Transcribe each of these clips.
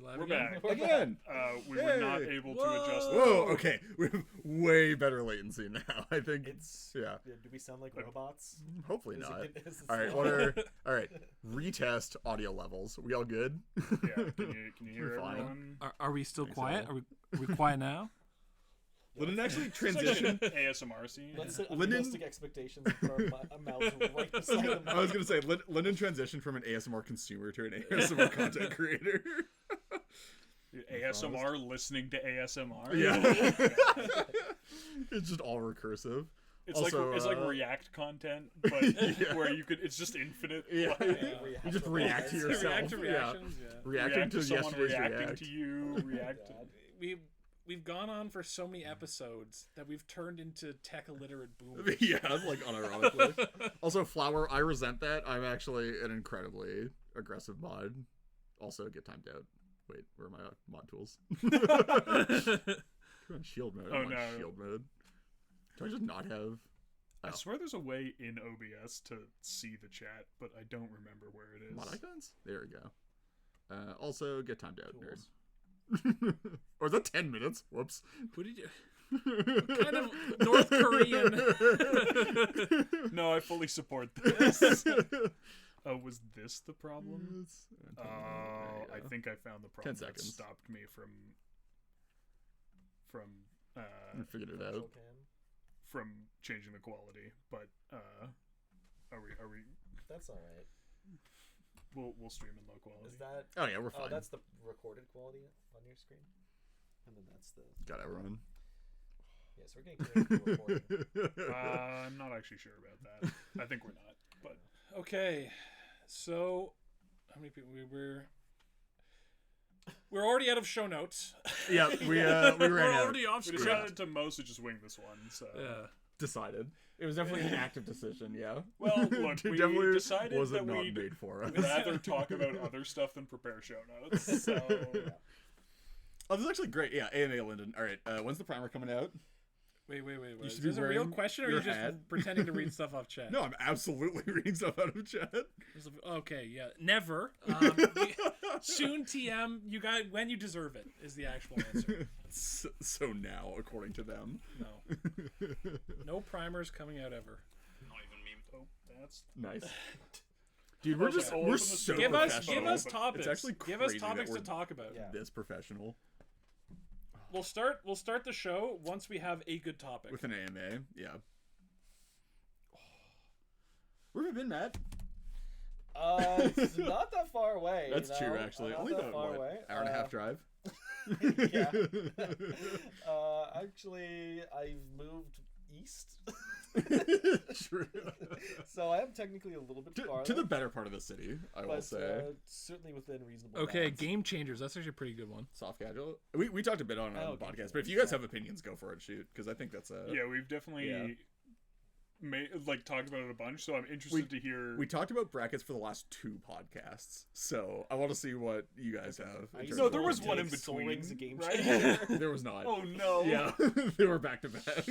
We're back. Again. We were not able to adjust. Whoa, okay. We have way better latency now. I think Do we sound like robots? Hopefully not. All right, all right. Retest audio levels. We all good? Yeah. Can you hear everyone? Are we still quiet? Are we quiet now? Linden actually Transition ASMR scene. Let's set unrealistic expectations and put our mouths right beside them. I was gonna say Linden transitioned from an ASMR consumer to an ASMR content creator. ASMR listening to ASMR. Yeah. It's just all recursive. It's also, like React content, but where you could. It's just You just react to yourself. React to reactions. Yeah. Reacting to someone yesterday's reacting react. to you. React. We've gone on for so many episodes that we've turned into tech illiterate boomers. Yeah, like unironically. Also, Flower, I resent that. I'm actually an incredibly aggressive mod. Also, get timed out. Wait, where are my mod tools? We're on shield mode. Oh, I'm on no. shield mode. Do I just not have... I swear there's a way in OBS to see the chat, but I don't remember where it is. Mod icons? There we go. Also, get timed out, nerd. Or is that 10 minutes? Whoops. What did you... What kind of North Korean... No, I fully support this. Was this the problem? I think I found the problem 10 that seconds. stopped me from I figured it out. from changing the quality. But are we? That's all right. We'll stream in low quality. Is that? Oh, yeah, we're fine. Oh, that's the recorded quality on your screen, and then that's the. Got everyone. Yes, we're getting clear for recording. I'm not actually sure about that. I think we're not. But Okay, so how many people we're already out of show notes. Yeah, we ran out. already off we script. decided to mostly just wing this one. So Yeah. Decided. It was definitely an active decision, yeah. well, look, we definitely decided wasn't that not we'd made for us. rather talk about other stuff than prepare show notes. So Oh, this is actually great. Yeah, AMA Linden. All right, when's the primer coming out? Wait. You Is should be this a real wearing question, or are your you just hat. pretending to read stuff off chat? No, I'm absolutely reading stuff out of chat. Okay, yeah, never. Soon, TM. You guys, when you deserve it is the actual answer. So now, according to them. No primers coming out ever. not even me. Oh, that's Nice. Dude, we're so Give professional. us topics. It's actually give us crazy that topics we're to talk about. Yeah. this professional. We'll start the show once we have a good topic. With an AMA, yeah. Where have you been, Matt? It's not that far away. That's you true, know? actually. Not Only that about, far what, away. hour and a half drive? Yeah. Actually, I've moved east. True. So I am technically a little bit farther. To the better part of the city, I will say. Certainly within reasonable Okay, bounds. Game Changers. That's actually a pretty good one. Soft casual. We talked a bit on the podcast, but if you guys have opinions, go for it, shoot. Because I think that's yeah. We've definitely talked about it a bunch, so I'm interested to hear. We talked about brackets for the last 2 podcasts, so I want to see what you guys have. No, there was one in Soul between, Ring's a game right? changer. There was not. Oh no. Yeah, they were back to back.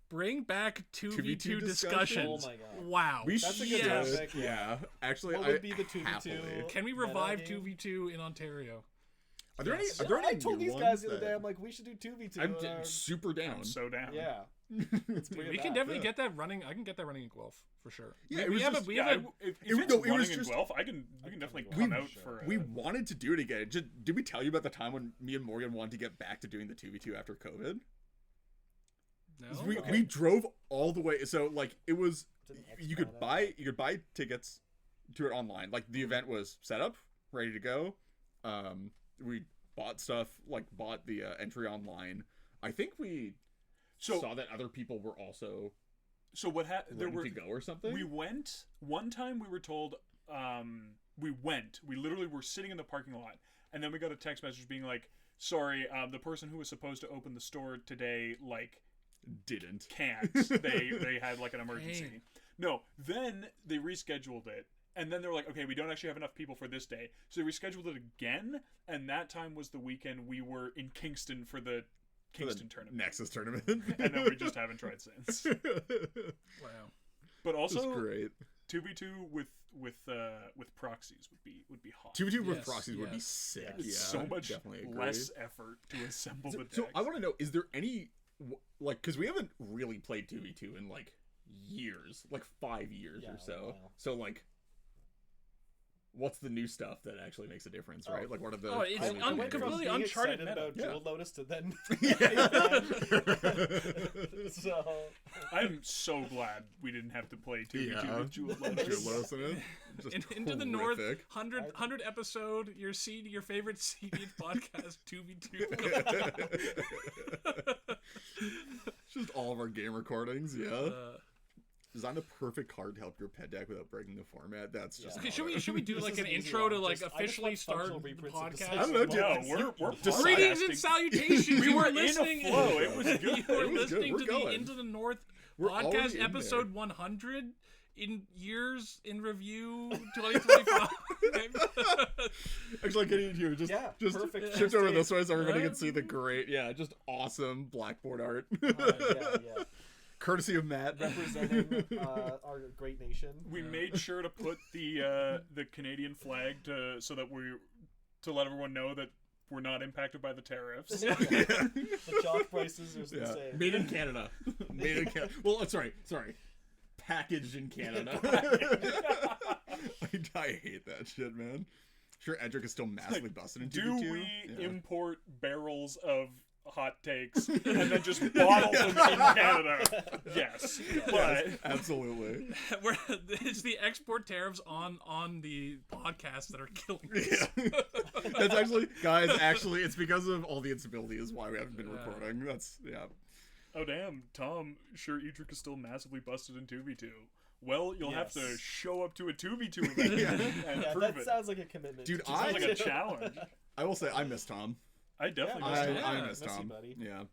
Bring back 2v2 discussions? discussions. Oh my god. Wow. That's a good Yes. topic. Yeah, actually, What I would be the 2v2? happily. Can we Meta revive game? 2v2 in Ontario? Are there any? Yeah, Are there any I told new these guys ones the other that- day, I'm like, we should do 2v2. I'm and, super down. I'm so down. yeah. Let's bring it We can back. definitely get that running. I can get that running in Guelph for sure. Yeah, we it have was a, we Yeah, have a, if it- it's no, it was running in just- Guelph, we can definitely We- come out for. We wanted to do it again. Did we tell you about the time when me and Morgan wanted to get back to doing the 2v2 after COVID? no? We drove all the way. So like it was, Didn't you could expand buy tickets to it online. Like the event was set up, ready to go. We bought stuff, like bought the entry online. I think we saw that other people were also So what happened? There ready were to go or something. We went one time. We were told. We went. We literally were sitting in the parking lot, and then we got a text message being like, "Sorry, the person who was supposed to open the store today, didn't. can't. They had like an emergency." Dang. No. Then they rescheduled it, and then they're like, "Okay, we don't actually have enough people for this day," so they rescheduled it again. And that time was the weekend we were in Kingston for the Kingston tournament, Nexus tournament. and then we just haven't tried since. Wow. But This is also, great. 2v2 with proxies would be hot. 2v2 with Yes, proxies would be yes. sick. Yes. Yeah, It's so much definitely agree. less effort to assemble the decks. So I want to know, is there any like, because we haven't really played 2v2 in like years, like 5 years Yeah, or a so. while. So like, what's the new stuff that actually makes a difference, right? Like, what are the? Oh, it's I went from completely being uncharted excited meta. about Yeah. Jewel Lotus to then. Yeah. So I'm so glad we didn't have to play 2v2 Yeah. with Jewel Lotus. Jewel Lotus in it. Just Into the North, horrific. 100 episode, your favorite CDH podcast, 2v2. Just all of our game recordings, yeah. Uh, Design the perfect card to help your pet deck without breaking the format. That's just. Yeah. okay, not should we do This like is an an easy intro one. to like Just- I just officially want start functional the reprints of the podcast? I don't know, dude. No, we're Greetings and podcasting. salutations. We You were are in a listening. flow. It was good. You are It was good. listening We're to going. the Into the North We're already podcast, in episode 100 in years in review 2025. Actually, I can't even hear. Just perfect. shift over this way so everybody Yeah. can see the great, just awesome blackboard art. Yeah. Courtesy of Matt. Representing our great nation. We made sure to put the Canadian flag so that to let everyone know that we're not impacted by the tariffs. The chalk prices are the same. Made in Canada. Made in Canada. Well, sorry. Packaged in Canada. I hate that shit, man. Sure, Edric is still massively busted in Do 2v2. we Yeah. import barrels of hot takes and then just bottle them in Canada? Yes. But Absolutely. It's the export tariffs on the podcasts that are killing us. Yeah. That's actually, guys, it's because of all the instability is why we haven't been recording. That's, oh damn, Tom, sure Edric is still massively busted in 2v2. Well, you'll have to Yes. show up to a 2v2 event and Yeah, prove that it. sounds like a commitment. Dude, to Sounds like a 2v2. challenge. I will say, I miss Tom. I definitely Yeah, missed it. I Yeah, miss miss you, Tom. buddy. Yeah.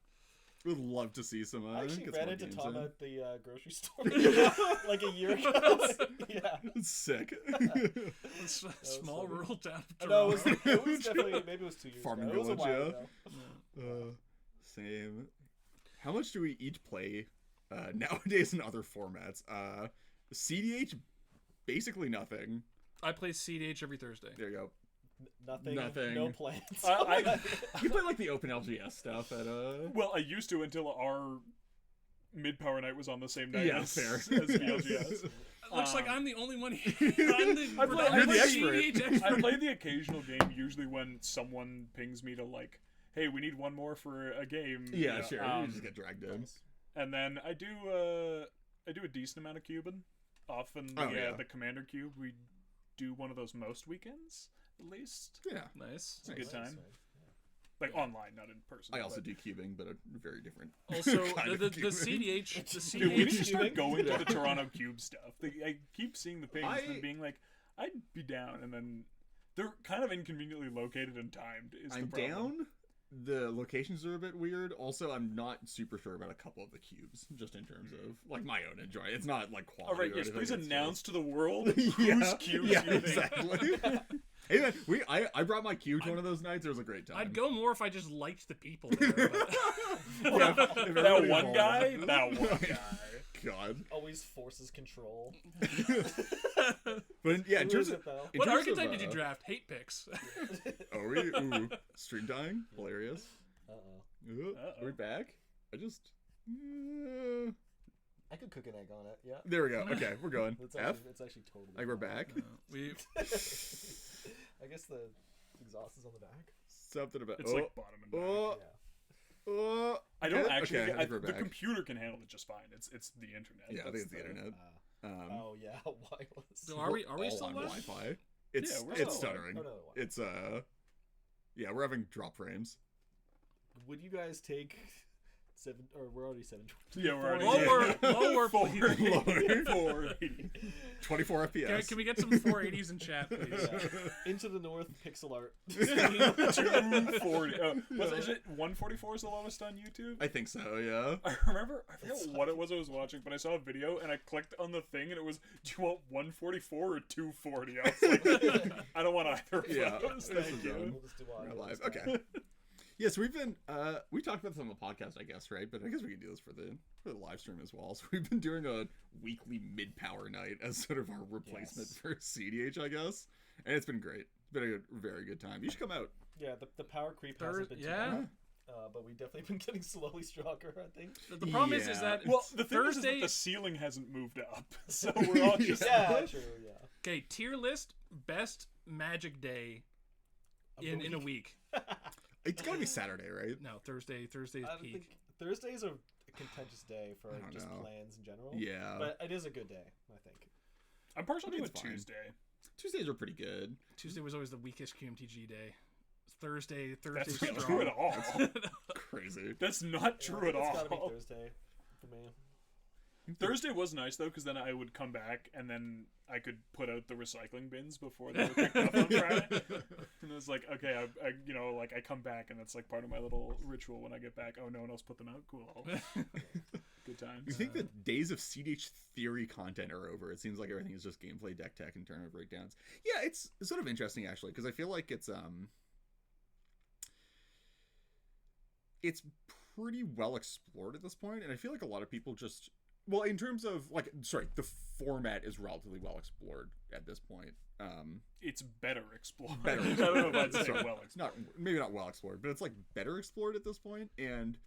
Would love to see some. I actually get ran some into games Tom in. at the grocery store like a year ago. Yeah. It's sick. Small funny. rural town of No, Toronto. it was definitely, maybe it was 2 years Farming ago. It was a village, while yeah. ago. Same. How much do we each play nowadays in other formats? CDH, basically nothing. I play CDH every Thursday. There you go. Nothing. No plans. You play like the open LGS stuff at Well, I used to until our mid-power night was on the same night Yeah, as, fair. as VLGS. Looks like Um, I'm the only one here. I'm the, I play- I'm you're the the CDH expert. I play the occasional game, usually when someone pings me to like, hey, we need one more for a game. Yeah, you know, sure. You just get dragged in. And then I do a decent amount of cubing. Often the commander cube, we do one of those most weekends at least. Yeah. Nice. It's a good time. man. Like online, not in person. I also but- do cubing, but a very different. Also, kind of the cubing. CDH, the Dude, we need CDH to start going to Yeah. the Toronto Cube stuff. I keep seeing the pings I- and being like, I'd be down, and then they're kind of inconveniently located and timed. Is I'm the problem. down. The locations are a bit weird. Also, I'm not super sure about a couple of the cubes, just in terms of like my own enjoyment. It's not like quality. All right, or yes, anything, please it's announce to the world just- whose cubes yeah, you think. exactly. Hey man, I brought my cube to one of those nights. It was a great time. I'd go more if I just liked the people there. But Yeah, if That everybody one guy, involved. that one guy. God. Always forces control. But yeah, in Who terms is of it, though? in what terms of, archetype did you draft? Hate picks. Oh, ooh, stream dying, hilarious. Uh-oh. Uh-oh. We're back. I just. I could cook an egg on it, yeah. There we go. Okay, we're going. It's F. actually, it's actually totally Like we're fine. back. We I guess the exhaust is on the back. Something about. It's like bottom and back. Oh. Yeah. Oh. I don't Okay, actually. okay, I think we're the back. computer can handle it just fine. It's the internet. Yeah, I think That's it's the internet. Oh yeah, wireless. So are we all still on live? Wi-Fi? It's Yeah, we're it's still live. stuttering. Oh, no, It's yeah, we're having drop frames. Would you guys take 7? Or we're already 7. Yeah, we're already Lower, please. 480. 24 FPS. Can we get some 480s in chat, please? Yeah. Into the North pixel art. 240. Is it 144 is the lowest on YouTube? I think so. Yeah. I remember, I forget what it was I was watching, but I saw a video and I clicked on the thing and it was, do you want 144 or 240? I was like, I don't want either of Yeah. those. This Thank is you. done. We'll just do We're wireless. live. Okay. Yes, we've been we talked about this on the podcast, I guess, right? But I guess we can do this for the live stream as well. So we've been doing a weekly mid-power night as sort of our replacement for CDH, I guess, and it's been great. It's been a very good time. You should come out. Yeah, the power creep hasn't been too yeah. bad. But we've definitely been getting slowly stronger, I think. The problem is Yeah. that Well, the thing is Thursday. that the ceiling hasn't moved up, so we're all just Yeah, true, yeah. Okay, tier list best Magic day in a week. It's gotta be Saturday, right? No, Thursday. Thursday's I don't peak. think Thursday's a contentious day for I don't just know. plans in general. Yeah. But it is a good day, I think. I'm partial I mean, to a it's fine. Tuesday. Tuesdays are pretty good. Tuesday was always the weakest QMTG day. Thursday's That's strong. not true at all. Crazy. That's not true at It's gotta be all. Thursday for me. Thursday was nice though, because then I would come back and then I could put out the recycling bins before they were picked up on Friday. And it was like, okay, I come back and that's like part of my little ritual when I get back. Oh, no one else put them out. Cool. Good times. You think the days of CDH theory content are over? It seems like everything is just gameplay, deck tech, and tournament breakdowns. Yeah, it's sort of interesting actually, because I feel like it's pretty well explored at this point, and I feel like a lot of people just, well, in terms of the format is relatively well explored at this point. It's better explored. Better. I don't know if I'd say Sorry. well It's explored. maybe not well explored, but it's like better explored at this point, and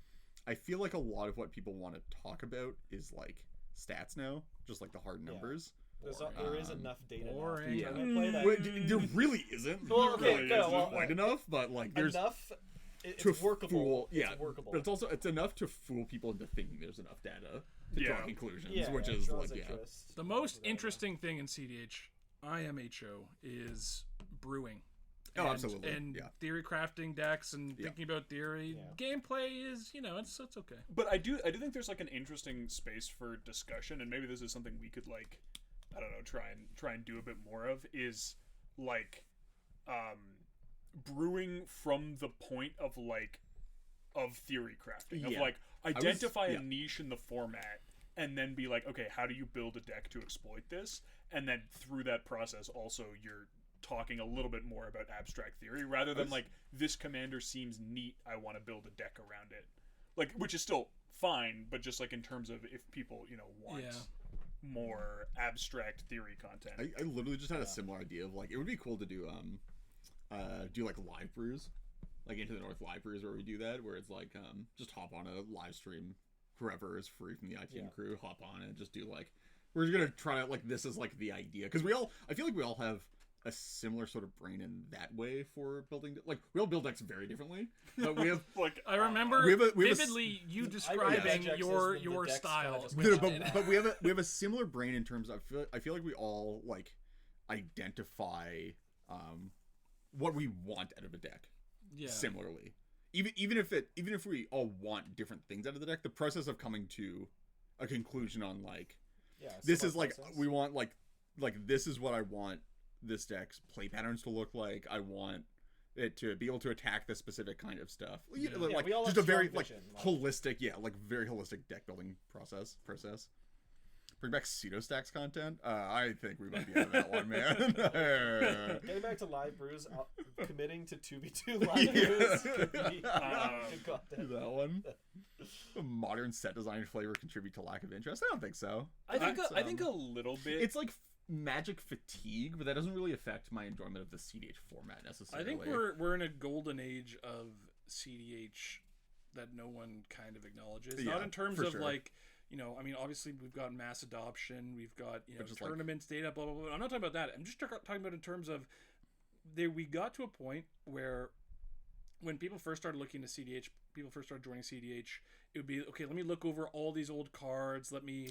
I feel like a lot of what people want to talk about is like stats now, just like the hard numbers. There is enough data now for boring. tournament play that Wait, there really isn't. Well, okay, There go, isn't well, quite enough, but like there's enough. to It's workable. fool. Yeah, It's workable. but it's enough to fool people into thinking there's enough data to draw Yeah. conclusions, yeah, which it is draws like interest. The most Yeah. interesting thing in CDH, IMHO, is brewing. Oh, And- absolutely. And Yeah. theory crafting decks and Yeah. thinking about theory. Yeah. Gameplay is, it's okay. But I do think there's like an interesting space for discussion, and maybe this is something we could like, I don't know, try and do a bit more of, is like brewing from the point of theory crafting, of Yeah. like identify yeah. a niche in the format and then be like, okay, how do you build a deck to exploit this? And then through that process also you're talking a little bit more about abstract theory rather than like, this commander seems neat, I want to build a deck around it, like, which is still fine, but just like in terms of if people want more abstract theory content. I literally just had a similar idea of like it would be cool to do like live brews, like Into the North live brews, where we do that, where it's like just hop on a live stream, whoever is free from the ITM crew, hop on and just do like, we're gonna try out like, this is like the idea, because I feel like we all have a similar sort of brain in that way for building, like we all build decks very differently, but we have like Uh, I remember we have a vividly you describing Ajax your is the decks style. kinda just which- No, but we have a similar brain in terms of, I feel like we all like identify what we want out of a deck yeah. similarly. Even if we all want different things out of the deck, the process of coming to a conclusion on like, this is like, we want like this is what I want this deck's play patterns to look like. I want it to be able to attack this specific kind of stuff. Like we all just have a very strong like vision, holistic, like very holistic deck building process. Bring back pseudo stacks content. I think we might be out of that one, man. Getting back to live brews, committing to 2v2 live brews could be good content. that one. Modern set design flavor contribute to lack of interest? I don't think so. I think a little bit. It's like Magic fatigue, but that doesn't really affect my enjoyment of the CDH format I necessarily. think we're in a golden age of CDH that no one kind of acknowledges. Yeah, Not in terms for of sure. like, I mean, obviously we've got mass adoption, we've got just like- tournaments, data, blah blah blah. I'm not talking about that. I'm just talking about in terms of we got to a point where when people first started looking to CDH, people first started joining CDH, it would be, okay, let me look over all these old cards, let me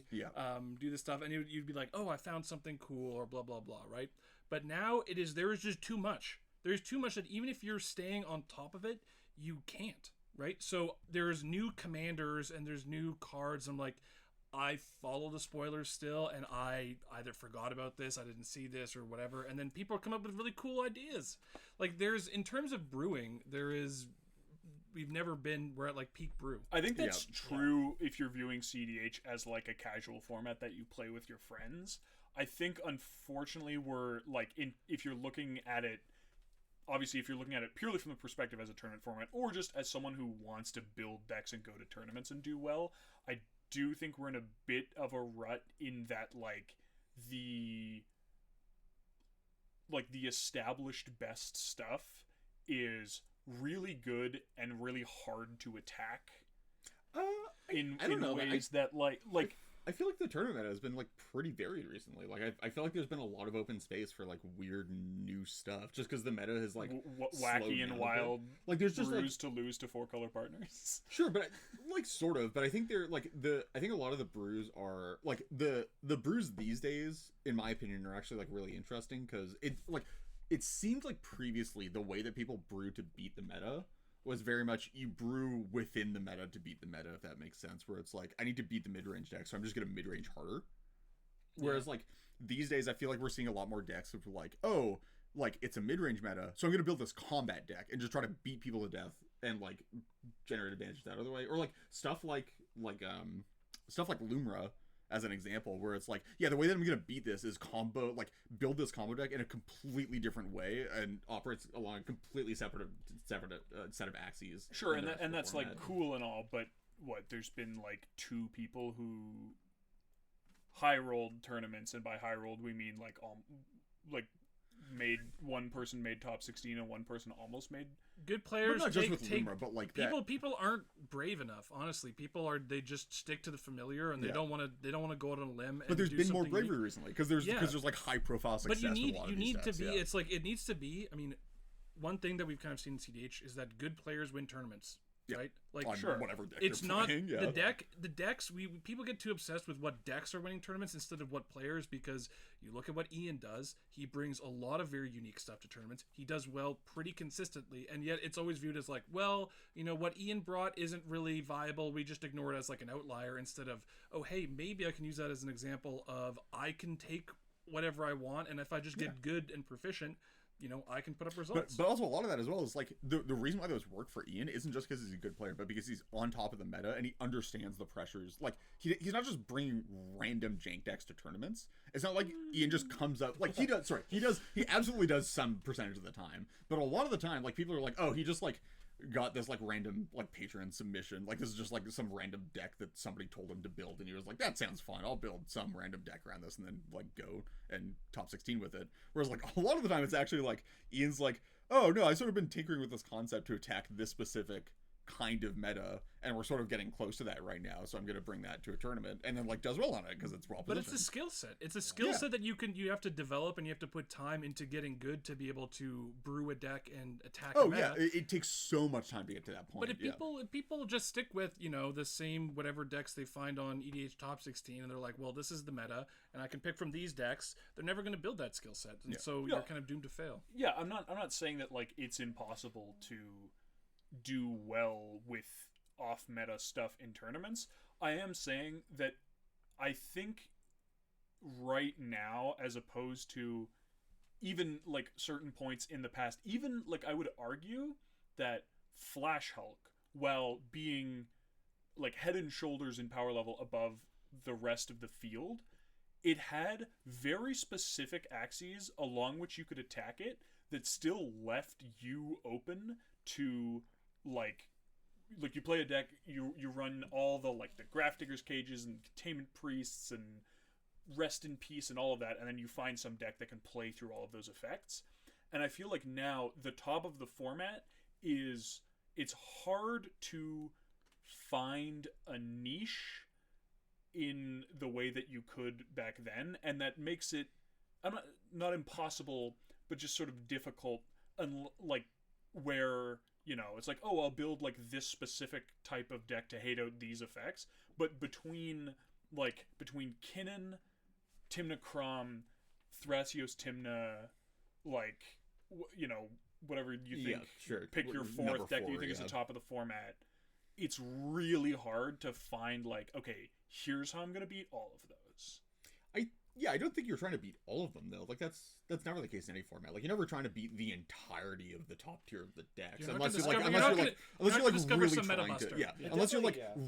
do this stuff, and you'd be like, oh, I found something cool, or blah, blah, blah, right? But now there is just too much. There's too much that even if you're staying on top of it, you can't, right? So there's new commanders, and there's new cards, I'm like, I follow the spoilers still, and I either forgot about this, I didn't see this, or whatever, and then people come up with really cool ideas. Like, in terms of brewing, we're at like peak brew. I think that's true if you're viewing CDH as like a casual format that you play with your friends. I think unfortunately we're like if you're looking at it obviously, if you're looking at it purely from the perspective as a tournament format, or just as someone who wants to build decks and go to tournaments and do well, I do think we're in a bit of a rut in that, like, the established best stuff is really good and really hard to attack in ways that like I feel like the tournament has been like pretty varied recently. Like I feel like there's been a lot of open space for like weird new stuff, just because the meta has like wacky and wild. Like there's just brews to lose to 4-color partners. Sure, but like sort of. But I think they're like I think a lot of the brews are like the brews these days, in my opinion, are actually like really interesting because it seemed like previously the way that people brew to beat the meta was very much you brew within the meta to beat the meta, if that makes sense, where it's like I need to beat the mid-range deck, so I'm just gonna mid-range harder. Whereas like these days I feel like we're seeing a lot more decks of like, oh, like it's a mid-range meta, so I'm gonna build this combat deck and just try to beat people to death and like generate advantage that other way. Or like stuff like Lumra as an example, where it's like, yeah, the way that I'm gonna beat this is build this combo deck in a completely different way and operates along a completely separate set of axes. Sure, and that's like cool and all, but there's been like 2 people who high rolled tournaments, and by high rolled we mean like one person made top 16 and one person almost made. Good players not just with Lumra, but like people aren't brave enough. Honestly, they just stick to the familiar, and they don't want to go out on a limb. But there's been more bravery unique. recently because there's like high profile success. But you with need decks, to be. It's like it needs to be. I mean, one thing that we've kind of seen in CDH is that good players win tournaments. Yeah. Right, like on sure, whatever deck it's they're not playing, the deck. The decks people get too obsessed with what decks are winning tournaments instead of what players. Because you look at what Ian does, he brings a lot of very unique stuff to tournaments. He does well pretty consistently, and yet it's always viewed as like, well, you know what Ian brought isn't really viable. We just ignore it as like an outlier instead of, oh hey, maybe I can use that as an example of I can take whatever I want, and if I just get good and proficient, you know, I can put up results. But also a lot of that as well is like the reason why those work for Ian isn't just because he's a good player, but because he's on top of the meta and he understands the pressures. Like he's not just bringing random jank decks to tournaments. It's not like Ian just comes up like he does. Sorry, he absolutely does some percentage of the time, but a lot of the time, like people are like, oh, he just like got this like random like Patreon submission, like this is just like some random deck that somebody told him to build, and he was like, that sounds fun, I'll build some random deck around this, and then like go and top 16 with it. Whereas like a lot of the time it's actually like Ian's like, oh no, I've sort of been tinkering with this concept to attack this specific kind of meta, and we're sort of getting close to that right now, so I'm going to bring that to a tournament, and then like does well on it because it's well positioned. But it's a skill set. It's a skill set that you have to develop, and you have to put time into getting good to be able to brew a deck and attack. Oh yeah, it takes so much time to get to that point. But if people just stick with the same whatever decks they find on EDH Top 16, and they're like, well, this is the meta, and I can pick from these decks, they're never going to build that skill set, and so you're kind of doomed to fail. Yeah, I'm not saying that like it's impossible to do well with off-meta stuff in tournaments. I am saying that I think right now, as opposed to even like certain points in the past, even like I would argue that Flash Hulk, while being like head and shoulders in power level above the rest of the field, it had very specific axes along which you could attack it that still left you open to like you play a deck, you run all the like the Graph Digger's Cages and Containment Priests and Rest in Peace and all of that, and then you find some deck that can play through all of those effects. And I feel like now the top of the format is it's hard to find a niche in the way that you could back then, and that makes it not impossible, but just sort of difficult, and like where it's like, oh, I'll build like this specific type of deck to hate out these effects, but between Kinnan, Timna Crom, Thrasios Timna, like whatever you think, pick your fourth deck that you think is the top of the format, it's really hard to find like, okay, here's how I'm gonna beat all of those. I don't think you're trying to beat all of them though. Like that's never the case in any format. Like you're never trying to beat the entirety of the top tier of the decks, unless you're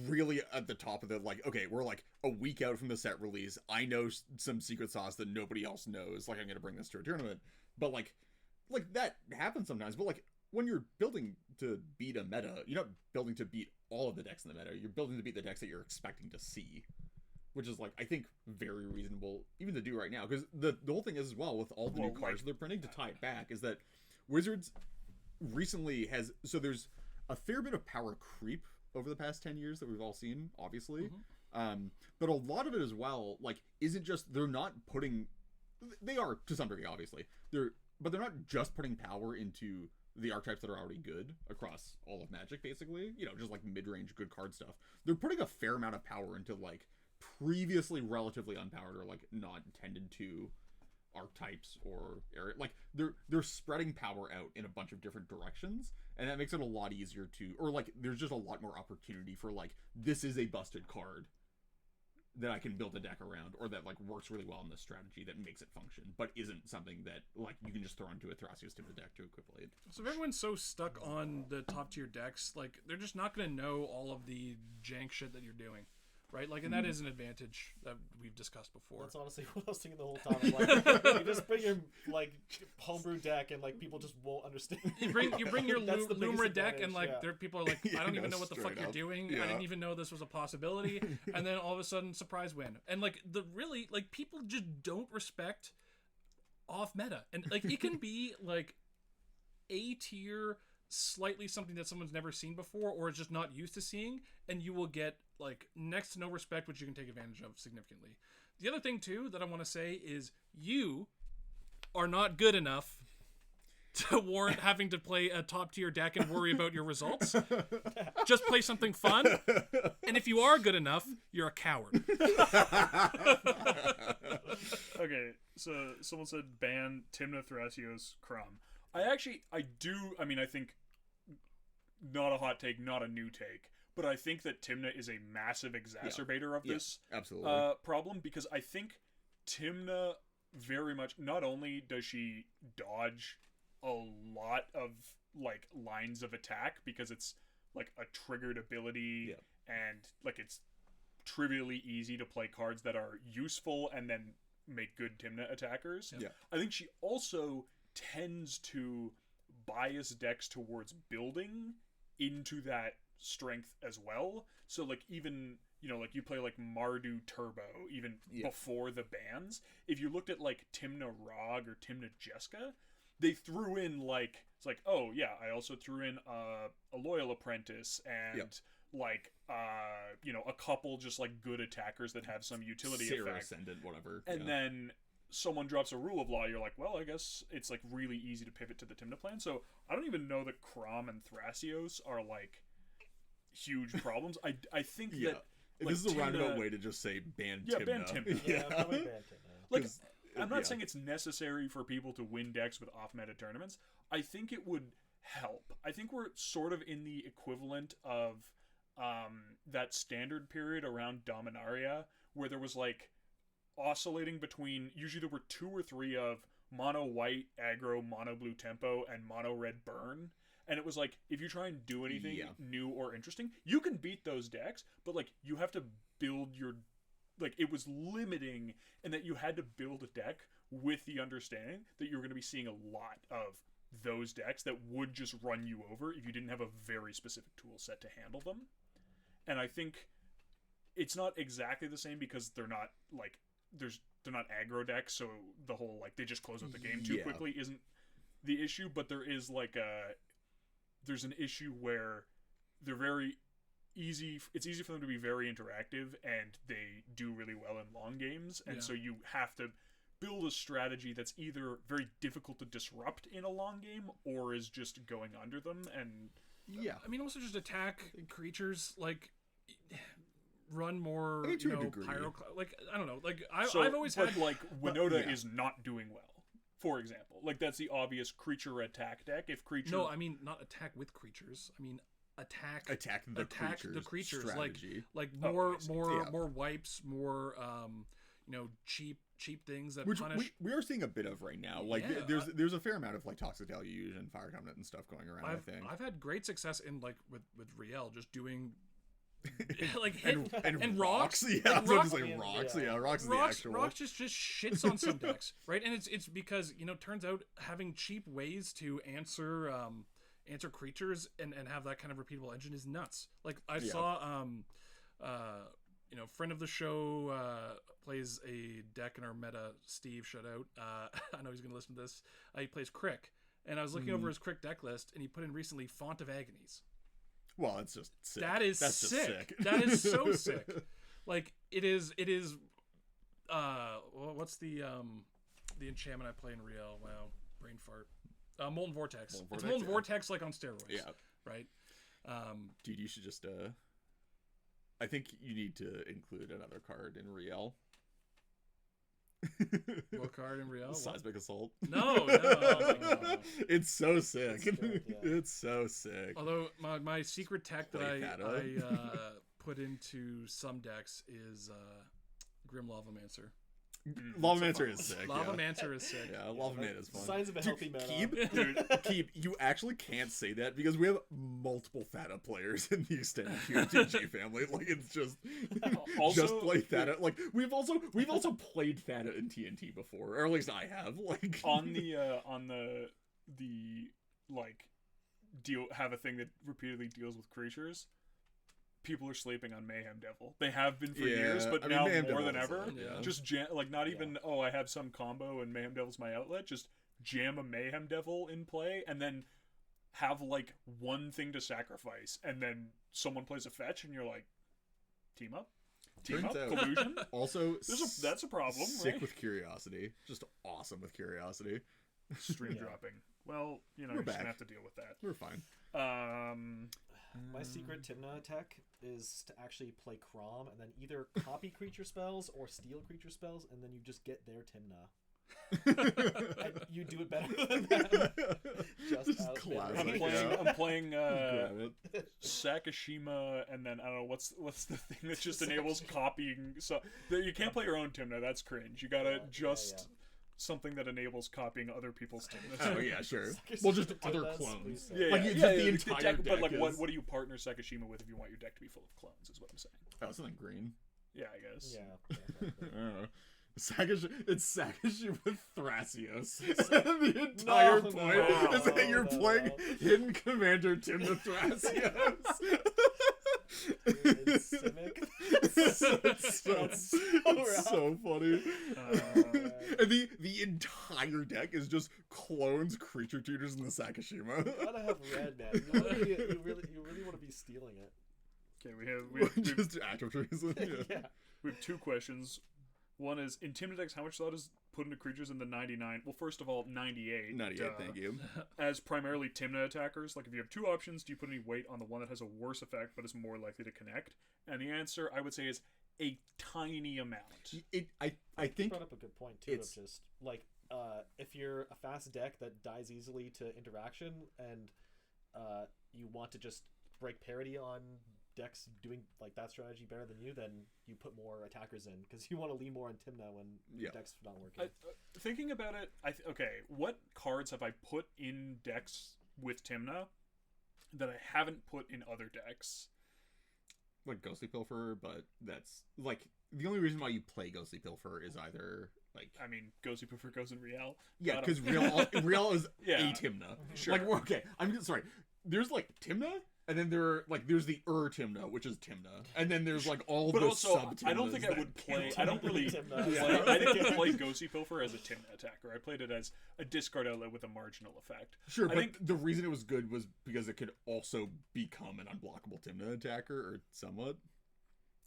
really at the top of the like. Okay, we're like a week out from the set release. I know some secret sauce that nobody else knows. Like I'm gonna bring this to a tournament, but like like that happens sometimes, but like when you're building to beat a meta, you're not building to beat all of the decks in the meta. You're building to beat the decks that you're expecting to see, which is like I think very reasonable even to do right now, because the whole thing is as well with all the new cards they're printing to tie it back is that Wizards recently has there's a fair bit of power creep over the past 10 years that we've all seen, obviously. But a lot of it as well, like, isn't just they are to some degree, obviously. But they're not just putting power into the archetypes that are already good across all of Magic, basically. You know, just like mid-range good card stuff. They're putting a fair amount of power into like previously relatively unpowered or like not intended to archetypes or area. Like they're spreading power out in a bunch of different directions, and that makes it a lot easier to, or like there's just a lot more opportunity for like this is a busted card that I can build a deck around, or that like works really well in this strategy that makes it function, but isn't something that like you can just throw into a Thrasios to the deck to equipment. So if everyone's so stuck on the top tier decks, like they're just not going to know all of the jank shit that you're doing. Right, like, and that is an advantage that we've discussed before. That's honestly what I was thinking the whole time. Like, you just bring your like homebrew deck, and like people just won't understand. You bring your Lumra deck, and like yeah. people are like, I don't even know what the fuck you're doing. Yeah. I didn't even know this was a possibility. And then all of a sudden, surprise win. And like people just don't respect off meta, and like it can be like A tier, slightly something that someone's never seen before or is just not used to seeing, and you will get like next to no respect, which you can take advantage of significantly. The other thing too that I want to say is you are not good enough to warrant having to play a top tier deck and worry about your results. Just play something fun, and if you are good enough, you're a coward. Okay, so someone said ban Timna, Thrasios, Crom. I think not a hot take, not a new take, but I think that Timna is a massive exacerbator of this absolutely. problem, because I think Timna very much, not only does she dodge a lot of like lines of attack because it's like a triggered ability and like it's trivially easy to play cards that are useful and then make good Timna attackers. I think she also tends to bias decks towards building into that strength as well. So like even, you know, like you play like Mardu Turbo even before the bans. If you looked at like Timna Rog or Timna Jeska, they threw in like, it's like, oh yeah, I also threw in a Loyal Apprentice and like you know, a couple just like good attackers that have some utility Sarah effect. Ascendant, whatever. And then someone drops a Rule of Law, you're like, well, I guess it's like really easy to pivot to the Timna plan. So I don't even know that Crom and Thrasios are like huge problems. I think that like, this is a Timna, roundabout way to just say ban Timna. ban Timna. Yeah, probably ban Timna. Like, I'm not saying it's necessary for people to win decks with off-meta tournaments. I think it would help. I think we're sort of in the equivalent of that standard period around Dominaria, where there was like oscillating between, usually there were 2 or 3 of mono white aggro, mono blue tempo, and mono red burn. And it was like, if you try and do anything new or interesting, you can beat those decks, but like you have to build your, like it was limiting, and that you had to build a deck with the understanding that you were going to be seeing a lot of those decks that would just run you over if you didn't have a very specific tool set to handle them. And I think it's not exactly the same because they're not like they're not aggro decks, so the whole like they just close out the game too quickly isn't the issue, but there is like there's an issue where they're very easy. It's easy for them to be very interactive, and they do really well in long games, and so you have to build a strategy that's either very difficult to disrupt in a long game or is just going under them. And I mean, also just attack creatures, like run more, I mean, to you a know, degree. like I don't know, like I've always had like Winota is not doing well, for example. Like that's the obvious creature attack deck. If creature no, I mean not attack with creatures. I mean attack the creatures strategy. like more wipes, more you know, cheap things that which punish. we are seeing a bit of right now. Like there's a fair amount of like Toxic Deluge and Fire Covenant and stuff going around. I think I've had great success in like with Riel just doing like hit and rocks. Yeah, Like, I was going Rock- to say rocks. Yeah, rocks is the Rocks, actual. Rocks just shits on some decks, right? And it's because turns out having cheap ways to answer creatures and have that kind of repeatable engine is nuts. Like I saw friend of the show plays a deck in our meta. Steve, shout out. I know he's gonna listen to this. He plays Crick, and I was looking over his Crick deck list, and he put in recently Font of Agonies. Well, it's just sick. That's just sick. That is so sick. Like it is. What's the enchantment I play in Real? Wow, brain fart. Molten Vortex. It's Molten Vortex like on steroids. Yeah. Right. Dude, you should just I think you need to include another card in Real. What card in Real? Seismic Assault. No. It's so sick. Good, yeah. It's so sick. Although my secret tech that Play I Thada. put into some decks is Grim Lavamancer. Lavamancer is sick. Lavamancer is sick. Yeah, Lavamancer is fun. Signs of a healthy meta. Keep, you actually can't say that because we have multiple Thada players in the extended QTG family. Like it's just just play Thada. Like we've also played Thada in TNT before, or at least I have. Like on the like have a thing that repeatedly deals with creatures. People are sleeping on Mayhem Devil. They have been for years, but now Mayhem more Devil than is ever. Just not even I have some combo and Mayhem Devil's my outlet. Just jam a Mayhem Devil in play and then have like one thing to sacrifice, and then someone plays a fetch, and you're like, team up, Turns out, collusion. Also, that's a problem. Sick right? with curiosity, just awesome with curiosity. Stream dropping. Well, you're just gonna have to deal with that. We're fine. My secret Timna tech is to actually play Crom and then either copy creature spells or steal creature spells, and then you just get their Timna. And you do it better than them. Just out classic. I'm playing Sakashima, and then I don't know what's the thing that just enables copying. So you can't play your own Timna. That's cringe. You gotta something that enables copying other people's Timna. Oh yeah, sure. Well, just other Timnas, clones. yeah, Just the entire deck. But like, is... what do you partner Sakashima with if you want your deck to be full of clones? Is what I'm saying. Oh, something green. Yeah, I guess. Yeah. I don't know. It's Sakashi with Thrasios. The entire point is that you're playing Hidden Commander Tim the Thrasios. It's Simic. It's so funny. And the entire deck is just clones, creature tutors, and the Sakashima. You gotta have red, man. You really want to be stealing it. Okay, we have just active treason. Yeah. We have two questions. One is, in Timna decks, how much thought is put into creatures in the 99? Well, first of all, 98. 98, thank you. As primarily Timna attackers, like if you have two options, do you put any weight on the one that has a worse effect but is more likely to connect? And the answer, I would say, is a tiny amount. I think brought up a good point too. Of just like if you're a fast deck that dies easily to interaction, and you want to just break parity on decks doing like that strategy better than you, then you put more attackers in because you want to lean more on Timna when decks not working. Thinking about it, what cards have I put in decks with Timna that I haven't put in other decks? Like Ghostly Pilfer, but that's like the only reason why you play Ghostly Pilfer is either like Ghostly Pilfer goes in Real. Yeah, because Real is a Timna. Sure. Like okay, I'm sorry. There's like Timna. And then there's the Timna, which is Timna, and then there's like all the sub-Timnas. I don't think I would play. I don't really. I didn't play Ghostly Pilfer as a Timna attacker. I played it as a discard outlet with a marginal effect. Sure, but the reason it was good was because it could also become an unblockable Timna attacker, or somewhat.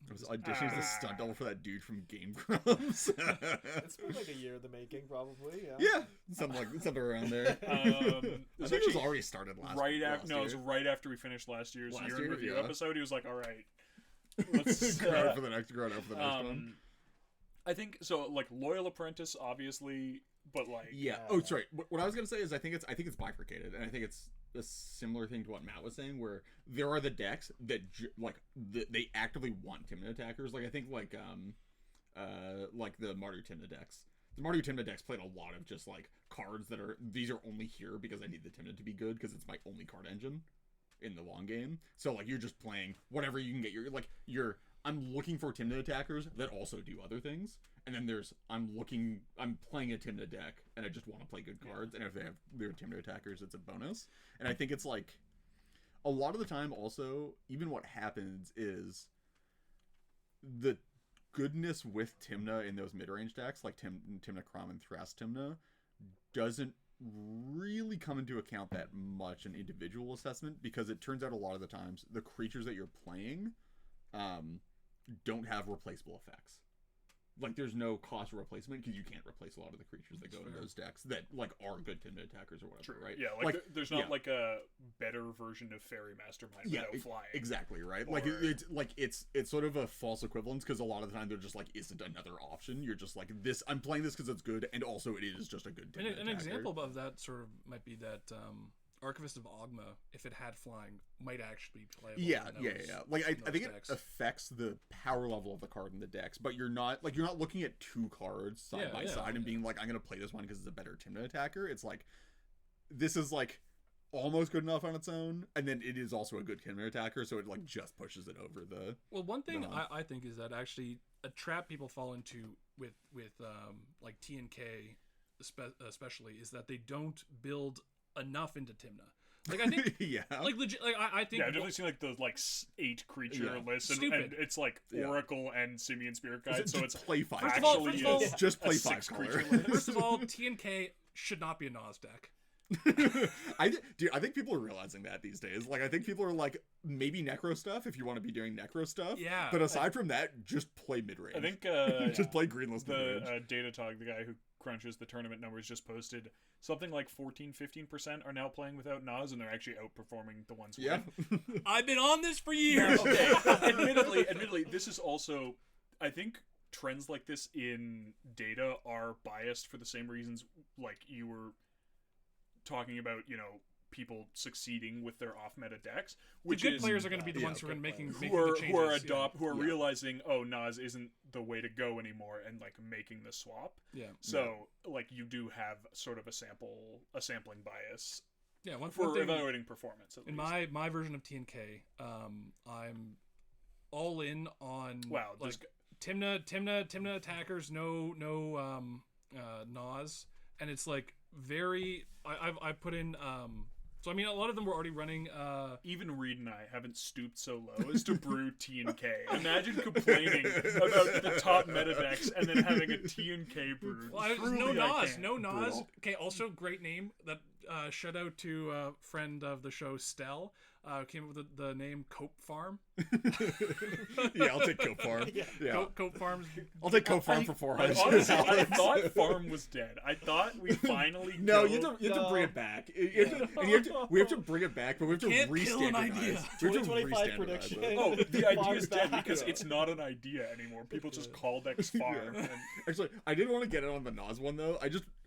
I was auditioning as a stunt double for that dude from Game Grumps. It's been like a year in the making, probably. Yeah, something around there. I think it was already started last. It was right after we finished last year's year in review episode. He was like, "All right, let's grow out for the next one." I think so. Like Loyal Apprentice, obviously, but like Oh, sorry. What I was gonna say is I think it's bifurcated, and I think it's a similar thing to what Matt was saying, where there are the decks that they actively want Timna attackers. Like I think like the Mardu Timna decks. The Mardu Timna decks played a lot of just like cards that are only here because I need the Timna to be good because it's my only card engine. in the long game. So like you're just playing whatever you can get. I'm looking for Tymna attackers that also do other things. And then I'm playing a Tymna deck, and I just want to play good cards. And if they're Tymna attackers, it's a bonus. And I think it's like, a lot of the time also, even what happens is the goodness with Tymna in those mid-range decks, like Tymna Crom and Thras Tymna, doesn't really come into account that much in individual assessment, because it turns out a lot of the times the creatures that you're playing don't have replaceable effects. Like, there's no cost replacement, because you can't replace a lot of the creatures that go in those decks that like are good Tymna attackers or whatever. True. Right? Yeah, like there's not like a better version of Fairy Mastermind without flying. Exactly, right? Or... it's sort of a false equivalence, because a lot of the time there just like isn't another option. You're just like, this, I'm playing this because it's good, and also it is just a good Tymna attacker. An example of that sort of might be that Archivist of Ogma, if it had flying, might actually be playable. Yeah. Like I think decks. it affects the power level of the card in the decks, but you're not looking at two cards side by side and being like, I'm gonna play this one because it's a better Tymna attacker. It's like, this is like almost good enough on its own, and then it is also a good Tymna attacker, so it like just pushes it over the. Well, one thing I think is that actually a trap people fall into with like TNK especially is that they don't build enough into Tymna. Like, I think, like legit, like I think, I've definitely seen like the 8 creature list, and it's like Oracle and Simian Spirit Guide, so it's play 5. First of all, just play 5 color. First of all, TNK should not be a Nas deck. I think people are realizing that these days. Like, I think people are like, maybe Necro stuff if you want to be doing Necro stuff. Yeah. But aside from that, just play mid range. I think just play greenless mid range. The Datatog, the guy who crunches the tournament numbers, just posted something like 14-15% are now playing without Nas, and they're actually outperforming the ones with. I've been on this for years. Okay. admittedly, this is also, I think, trends like this in data are biased for the same reasons, like you were talking about, people succeeding with their off-meta decks, which the good players are going to be the ones who are going to making the changes. Who are realizing, oh, Nas isn't the way to go anymore, and like making the swap. Yeah. So like you do have sort of a sampling bias. Yeah. One for thing, evaluating performance. In my version of TNK, I'm all in on Tymna attackers, no Nas, and it's like very. I put in. So I mean, a lot of them were already running. Even Reed and I haven't stooped so low as to brew T and K. Imagine complaining about the top meta decks and then having a T and K brewed. Well, no Nas. Brutal. Okay, also great name. That shout out to a friend of the show, Stell. Came up with the name Cope Farm. Yeah, I'll take Cope Farm. Yeah. Cope Farm's. I'll take Cope Farm for 400. Honestly, I thought Farm was dead. I thought we finally. No, you have to bring it back. We have to bring it back, but we have to re-standardize. 2025 prediction. Oh, the idea is dead because it's not an idea anymore. People just call decks Farm. And... Actually, I didn't want to get it on the Nas one though.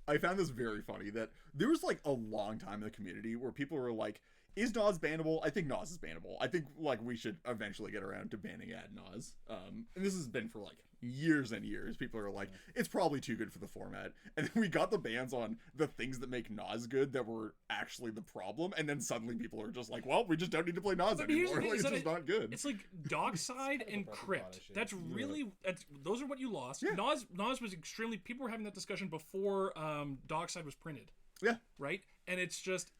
I found this very funny that there was like a long time in the community where people were like, is Nas bannable? I think Nas is bannable. I think like we should eventually get around to banning Ad Nas. And this has been for like years and years. People are like, it's probably too good for the format. And then we got the bans on the things that make Nas good that were actually the problem. And then suddenly people are just like, well, we just don't need to play Nas anymore. Like, it's just not good. It's like Dockside and Crypt. That's really those are what you lost. Yeah. Nas was extremely. People were having that discussion before Dockside was printed. Yeah. Right. And it's just.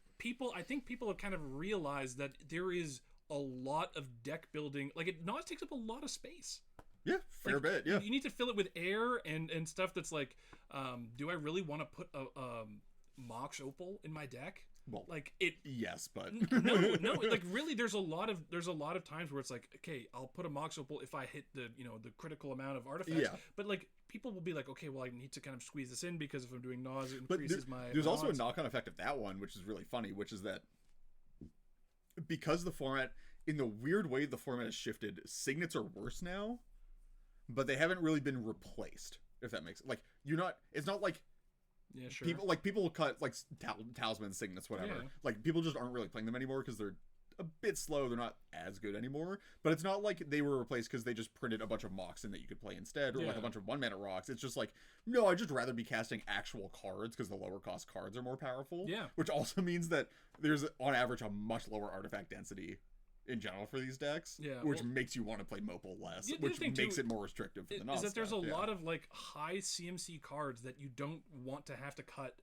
I think people have kind of realized that there is a lot of deck building. Like, Nas takes up a lot of space. Yeah, fair bit, yeah. You need to fill it with air and stuff that's like, do I really want to put a Mox Opal in my deck? Well, like it. Yes, but no. Like really, there's a lot of times where it's like, okay, I'll put a Mox Opal if I hit the critical amount of artifacts. Yeah. But like people will be like, okay, well I need to kind of squeeze this in because if I'm doing Nas, it increases my. There's odds. also a knock-on effect of that one, which is really funny, which is that because the format, in the weird way the format has shifted, signets are worse now, but they haven't really been replaced. If that makes like it's not like. Yeah, sure. People will cut like talisman signets, whatever. Yeah. Like people just aren't really playing them anymore because they're a bit slow. They're not as good anymore. But it's not like they were replaced because they just printed a bunch of mocks in that you could play instead, or like a bunch of 1-mana rocks. It's just like, no, I'd just rather be casting actual cards because the lower cost cards are more powerful. Yeah. Which also means that there's, on average, a much lower artifact density in general for these decks, which makes you want to play Mopal less, which makes it more restrictive for the Nas. Is that there's a lot of like high CMC cards that you don't want to have to cut.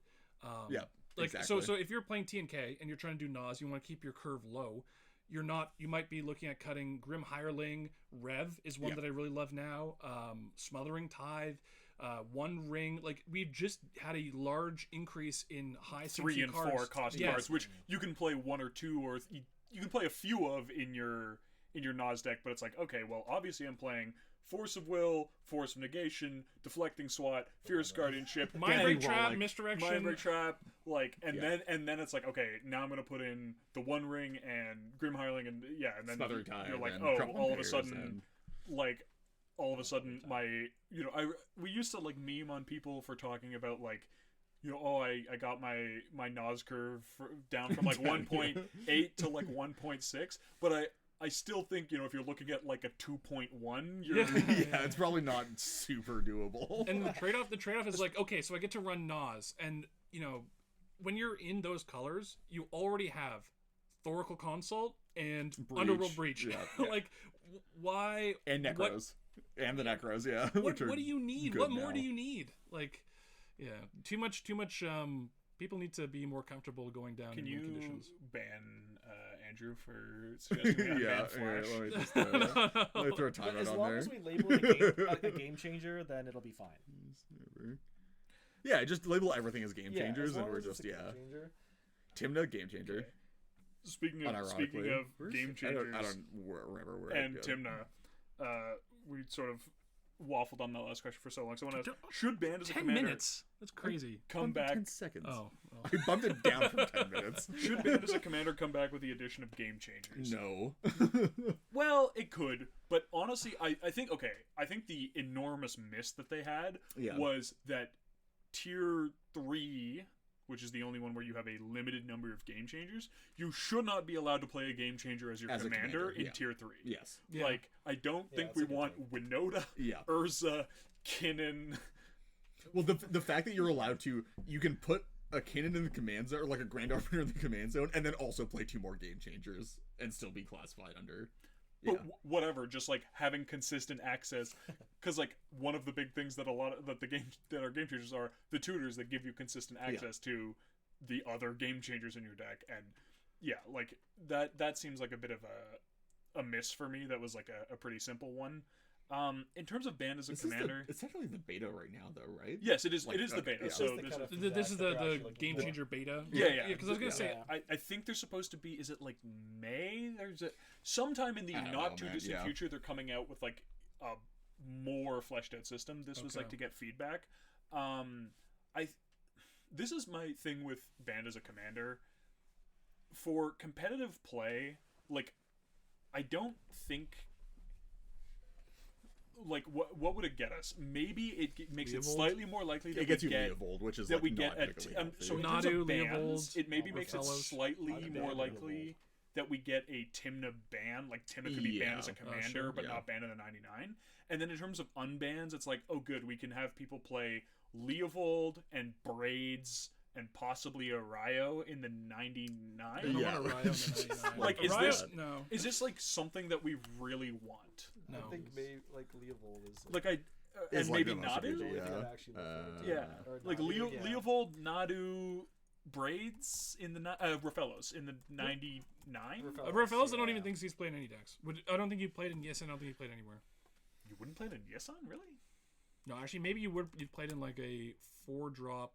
Like exactly. so if you're playing TNK and you're trying to do Nas, you want to keep your curve low. You might be looking at cutting Grim Hireling. Rev is one that I really love now. Smothering Tithe. One Ring. Like, we've just had a large increase in high CMC 3 and cards. 4 cost cards, which you can play 1 or 2, or you can play a few of in your Nas deck, but it's like, okay, well, obviously I'm playing Force of Will, Force of Negation, Deflecting Swat, Fierce Guardianship, Mind Break Trap, Misdirection. Mind Break Trap, like, and then it's like, okay, now I'm gonna put in the One Ring and Grim Hireling, and and then Smothering Tithe, you're like, and oh, Trouble all of a Pairs sudden, my we used to like meme on people for talking about like, I got my Nas curve down from like 1.8 to like 1.6, but I still think, if you're looking at like a 2.1, you're it's probably not super doable. And the trade-off is like, okay, so I get to run Nas, and when you're in those colors, you already have Thoracle Consult and Underworld Breach. Yeah. Like, why? And Necros. And the Necros, yeah. What do you need? What more do you need? Like, yeah, too much. People need to be more comfortable going down in win conditions. Ban Andrew for suggesting that Flash? Let me just let me throw a timeout As on long there. as we label it a game changer, then it'll be fine. Yeah, just label everything as game changers, as and long we're as it's just a game changer. Timna game changer. Speaking of game changers, I don't remember where. And Timna, we sort of waffled on that last question for so long. So I want to should Band as a 10 commander minutes? That's crazy. come back? 10 seconds. Oh. I bumped it down from 10 minutes. Should Band as a commander come back with the addition of game changers? No. Well, it could, but honestly, I think the enormous miss that they had was that tier 3, which is the only one where you have a limited number of game changers, you should not be allowed to play a game changer as your commander in tier 3. Yes. Yeah. Like, I don't think we want Winota, Urza, Kinnan. Well, the fact that you're allowed to, you can put a Kinnan in the command zone, or like a Grand Arbiter in the command zone, and then also play 2 more game changers and still be classified under. But whatever, just like having consistent access, because like one of the big things that our game changers are the tutors that give you consistent access to the other game changers in your deck, and like that seems like a bit of a miss for me. That was like a pretty simple one. In terms of Band as a commander, it's technically the beta right now, though, right? Yes, it is. It is the beta. Yeah. So This is the game changer beta. Yeah. Because I was gonna say, I think they're supposed to be. Is it like May? There's sometime in the not too distant future. They're coming out with like a more fleshed out system. This was like to get feedback. This is my thing with Band as a commander. For competitive play, like I don't think. Like what would it get us? Maybe it makes it slightly more likely that it gets we get Leovold, which is that like we get not so in terms Nadu, of bands, Leovold, it maybe makes it Fellows. slightly more likely that we get a Timna ban. Like Timna could be banned as a commander, but not banned in the 99. And then in terms of unbans, it's like, oh good, we can have people play Leovold and Braids and possibly Arayo in the 99. I don't want Arayo in the 99. Like, No. is this like something that we really want? No. I think maybe like Leovold is Like and Is maybe like the most Nadu. original, Or Like Nadu, Leovold, Nadu, Braids in the Rafellos in the 99. Rafael's, I don't even think he's played any decks. I don't think he played in Yes, and I don't think he played anywhere. You wouldn't play it in Yesan, really? No, actually, maybe you'd played in like a 4-drop.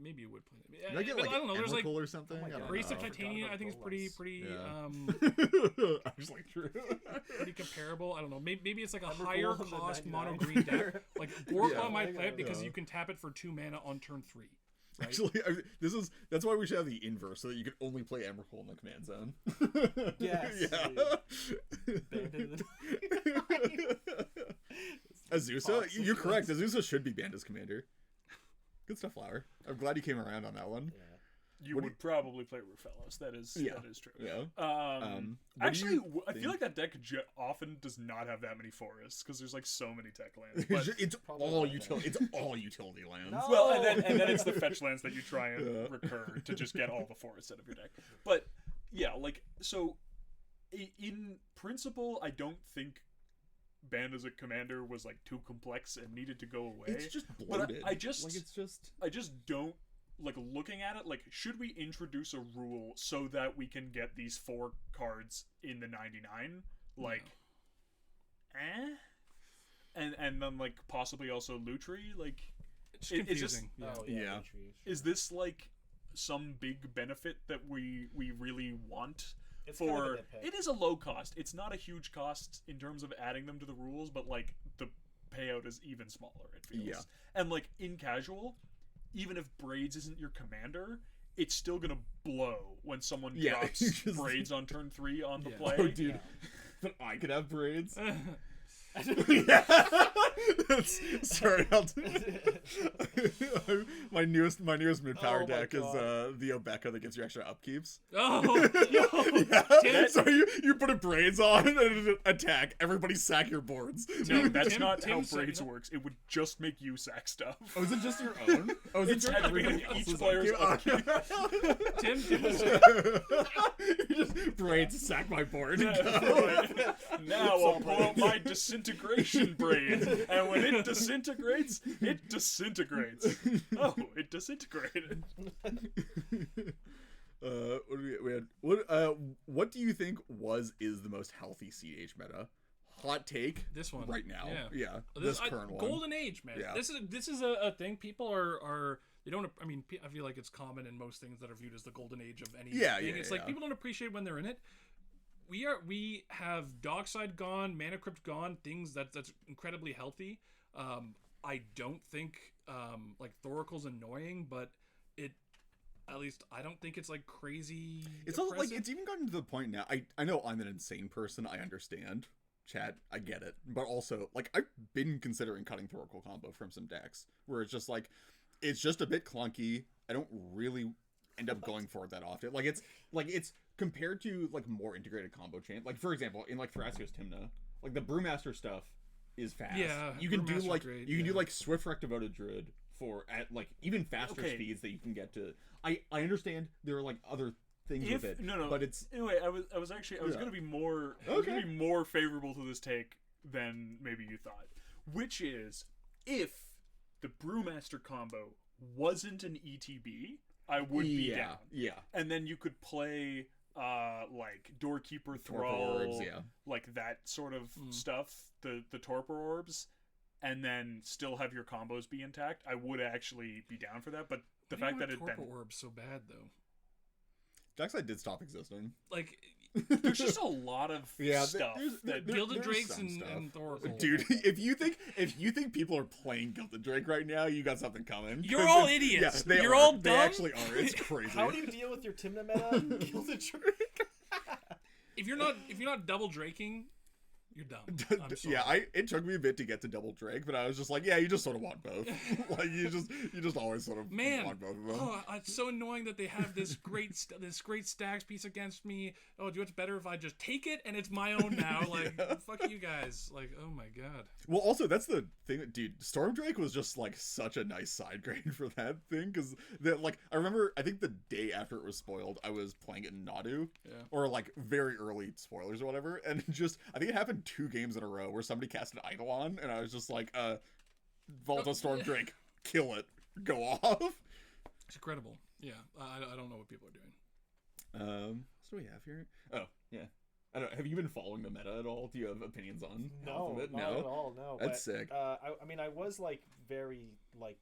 Maybe you would play it. I get like I don't know. There's like or something. Oh my I don't God. Grace of know. Titania. I think is pretty Actually true. pretty comparable. I don't know. Maybe it's like a Emrakul higher in the cost 99. mono green deck. Like Gorkla Yeah. might play it because Yeah. you can tap it for 2 mana on turn 3. Right? Actually, that's why we should have the inverse, so that you can only play Emrakul in the command zone. Yes, Azusa, you're correct. Azusa should be banned as commander. Good stuff, Flower. I'm glad you came around on that one. You What do would probably play Rufelos. That is true. Yeah. What do Actually, you I feel think- like that deck often does not have that many forests because there's like so many tech lands. But, it's Probably all not utility. It's all utility lands. No. well, and then it's the fetch lands that you try and Yeah. recur to just get all the forests out of your deck. But yeah, like so, in principle, I don't think Band as a commander was like too complex and needed to go away. It's just But bloated. I just like it's just. I just don't like looking at it. Like, should we introduce a rule so that we can get these 4 cards in the 99? Like, and then like possibly also Lutri. Like, It's It's just- confusing. yeah. Oh, Yeah. Entry, is sure. this like some big benefit that we really want? It's kind of a For nitpick. it is a low cost. It's not a huge cost in terms of adding them to the rules, but like the payout is even smaller. It feels. Yeah. And like in casual, even if Braids isn't your commander, it's still gonna blow when someone Yeah, drops just- Braids on turn 3 on the Yeah. play. Oh, dude. Yeah. But I could have braids. Yeah. Yeah. Sorry, my newest mid power Oh my deck is God. the Obeka that gives you extra upkeeps. Oh, Yeah. So you put a braids on and it attack. Everybody sack your boards. No, that's Tim- not Tim how said- Braids works. It would just make you sack stuff. Oh, is it just your own? Oh, is it It's just at the beginning everybody of each else's player's upkeep? Tim was You just braids sack my board. And Yeah, go. right. Now I'll pull out my disintegration braid, and when it disintegrates, it disintegrates. Oh, it disintegrated. What do we had? What do you think is the most healthy CH meta? Hot take this one right now. Yeah. Yeah. This current one. golden age, man. Yeah. This is a thing. People are they don't. I mean, I feel like it's common in most things that are viewed as the golden age of any Yeah, thing. yeah, It's like yeah. people don't appreciate when they're in it. We have Dockside gone, Mana Crypt gone, things that's incredibly healthy. I don't think like Thoracle's annoying, but it at least I don't think it's like crazy. It's also like oppressive. it's even gotten to the point now. I know I'm an insane person. I understand. Chat, I get it. But also, like, I've been considering cutting Thoracle combo from some decks where it's just like it's just a bit clunky. I don't really end up going for it that often. It's compared to like more integrated combo chain. Like for example, in like Thrasios Timna, like the Brewmaster stuff is fast. Yeah, you can do Brewmaster's like great, you can do yeah. like Swift Rect Devoted Druid for at like even faster Okay. speeds that you can get to. I understand there are like other things with it. No, but it's anyway. I was Yeah. gonna be more I was gonna Okay. be more favorable to this take than maybe you thought, which is if the Brewmaster combo wasn't an ETB, I would be down. Yeah. And then you could play like Doorkeeper Torpor Thrall, Orbs, yeah. like that sort of stuff, the Torpor Orbs, and then still have your combos be intact. I would actually be down for that, but the fact that Torpor it been Orb's so bad though. Darkseid did stop existing. Like there's just a lot of Yeah, stuff that Gilded there's Drakes some and, stuff. and Thoracle. Dude, if you think people are playing Gilded Drake right now, you got something coming. You're 'Cause all it's- idiots. Yeah, they You're are. all They dumb. actually are. It's crazy. How do you deal with your Timna meta? Gilded Drake? if you're not double draking, you're dumb. I'm sorry. Yeah, it took me a bit to get to Double Drake, but I was just like, yeah, you just sort of want both. Like you just always sort of Man, want both of them. oh, it's so annoying that they have this great stacks piece against me. Oh, do you know what's better if I just take it and it's my own now? Like, Yeah. fuck you guys. Like, oh my god. Well, also that's the thing, dude. Storm Drake was just like such a nice side grade for that thing because that like I remember I think the day after it was spoiled, I was playing it in Nadu, Yeah. or like very early spoilers or whatever, and just I think it happened 2 games in a row where somebody cast an Eidolon, and I was just like, Volta Storm Drake, kill it, go off. It's incredible. Yeah, I don't know what people are doing. What do we have here? Oh yeah. I don't. Have you been following the meta at all? Do you have opinions on half No, of it? not at all. No, That's but, sick. I mean, I was like very like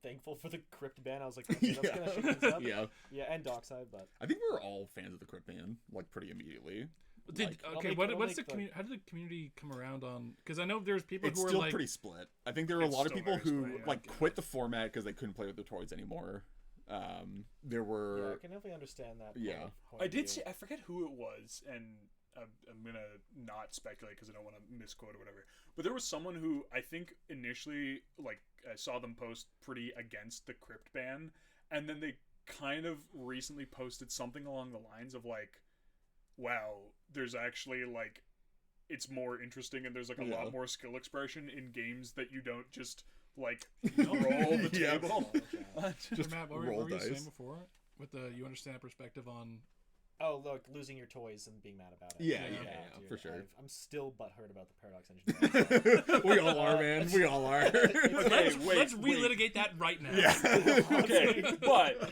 thankful for the Crypt ban. I was like, okay, that's gonna shake things up. Yeah. Yeah, and Dockside, but I think we were all fans of the Crypt ban, like pretty immediately. Did Like, I'll okay? make- What, I'll what's the make, like- community? How did the community come around on? Because I know there's people It's who are still like, pretty split. I think there were a It's lot of still people very who split, yeah. like quit the format because they couldn't play with the toys anymore. There yeah, were I can definitely understand that. Yeah. point I of did view. see. I forget who it was, and I'm gonna not speculate because I don't want to misquote or whatever. But there was someone who I think initially, like, I saw them post pretty against the Crypt ban, and then they kind of recently posted something along the lines of like, wow, there's actually like, it's more interesting and there's like a lot more skill expression in games that you don't just like roll the table. Just Matt, what roll were you dice. saying before? With the you understand perspective on Oh, look, losing your toys and being mad about it. Yeah, dude, for sure. I'm still butthurt about the Paradox Engine. We all are, man. We all are. Okay, let's relitigate that right now. Yeah. Okay, but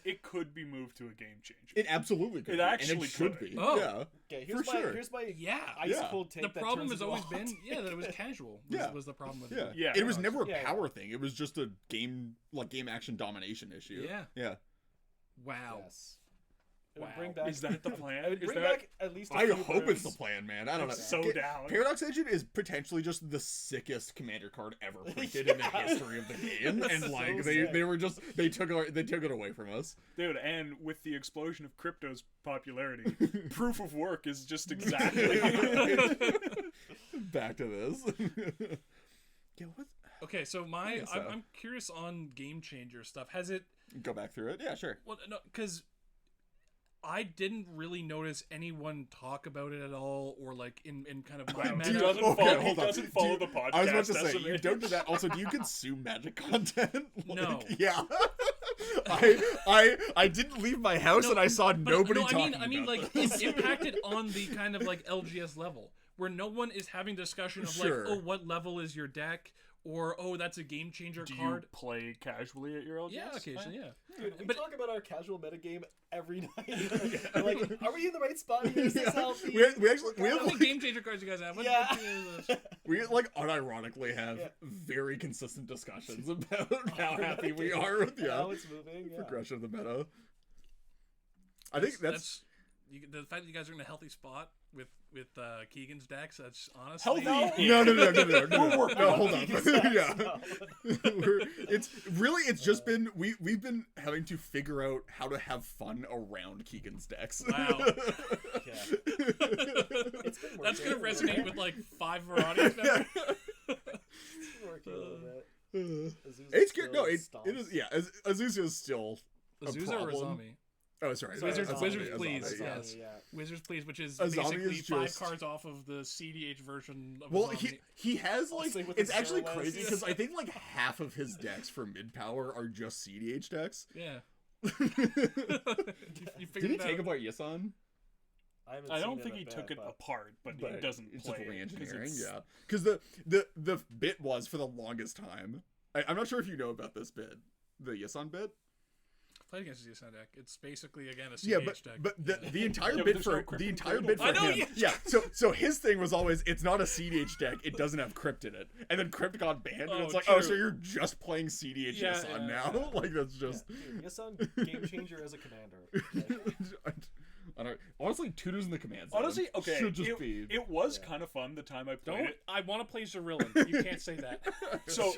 it could be moved to a game changer. It absolutely could. It be, actually and it should could. be. Oh. Yeah. Okay, For sure. here's my Yeah. ice cold take. The that problem turns has into always a hot been take. that it was casual. Was the problem with Yeah. it. Yeah. It was never a Yeah. power thing. It was just a game action domination issue. Yeah. Yeah. Wow. Yes. It would Wow. bring back, Is that the plan? it would Is bring that back at least. A I few hope it's the brews. plan, man. I don't know. so Get- down? Paradox Engine is potentially just the sickest commander card ever printed in the Yeah. history of the game, That's and so like sick. they were just they took it away from us. Dude, and with the explosion of crypto's popularity, proof of work is just exactly. Back to this. Yeah, what? Okay, so guess so. I'm curious on game changer stuff. Has it? Go back through it. Yeah, sure. Well, no, because I didn't really notice anyone talk about it at all, or like in kind of my Wow. He Do you- manner. doesn't okay, follow, he hold on. doesn't Do follow you- the podcast. I was about to say, estimate. you don't do that. Also, do you consume Magic content? No. Yeah. I didn't leave my house and I saw But, nobody no, talking I mean, about like this. it's impacted on the kind of like LGS level, where no one is having discussion of Sure. like, oh, what level is your deck, or oh, that's a game changer Do you card. play casually at your LGS? Yeah, occasionally, yeah. Dude, we But- talk about our casual metagame every night. Like, are we in the right spot here? Is this Yeah. healthy? We actually we How have many like, game changer cards you guys have? we like unironically have Yeah. very consistent discussions about how happy we are with How it's moving. Yeah. progression of the meta. I think that's the fact that you guys are in a healthy spot with Keegan's decks. That's honestly Healthy? no. We're working No, on hold it. on. Yeah. It's just been we've been having to figure out how to have fun around Keegan's decks. Wow. Yeah. It's been That's gonna working. resonate with like 5 of our audience members. It's working a little bit. Azusa It's good. still No, it stomps. is. Yeah, Azusa is still a Azusa or problem. Azami? Oh, sorry. Wizards- Azami, Wizards, Azami, please. Azami, yeah. Yes. Yeah. Wizards Please, which is Azami basically is 5 just- cards off of the CDH version of Well, Azami. he has like Same with it's the actually Zero crazy West. because I think like half of his decks for mid power are just CDH decks. Yeah. Did You figured he it take out. apart Yasan? haven't I seen don't him think at he bat, took it but- apart, but he doesn't it's play just it, 'cause re-engineering, it's- yeah. Because the bit was for the longest time. I'm not sure if you know about this bit, the Yasan bit. Played against his Yasan deck. It's basically again a CDH Yeah, deck. but the entire Yeah, but bit there's for no crypt the and entire cradle. bit for I know, him, yeah. So his thing was always it's not a CDH deck. It doesn't have crypt in it, and then crypt got banned, and Oh, it's like, true. oh, so you're just playing CDH Yeah, Yasan yeah, now? Like that's just. Dude, Yasan game changer as a commander. Like, I don't. Honestly, tutors in the command zone Honestly, okay, should just be. it was kind of fun the time I played don't. it. I want to play Zerillion. You can't say that. So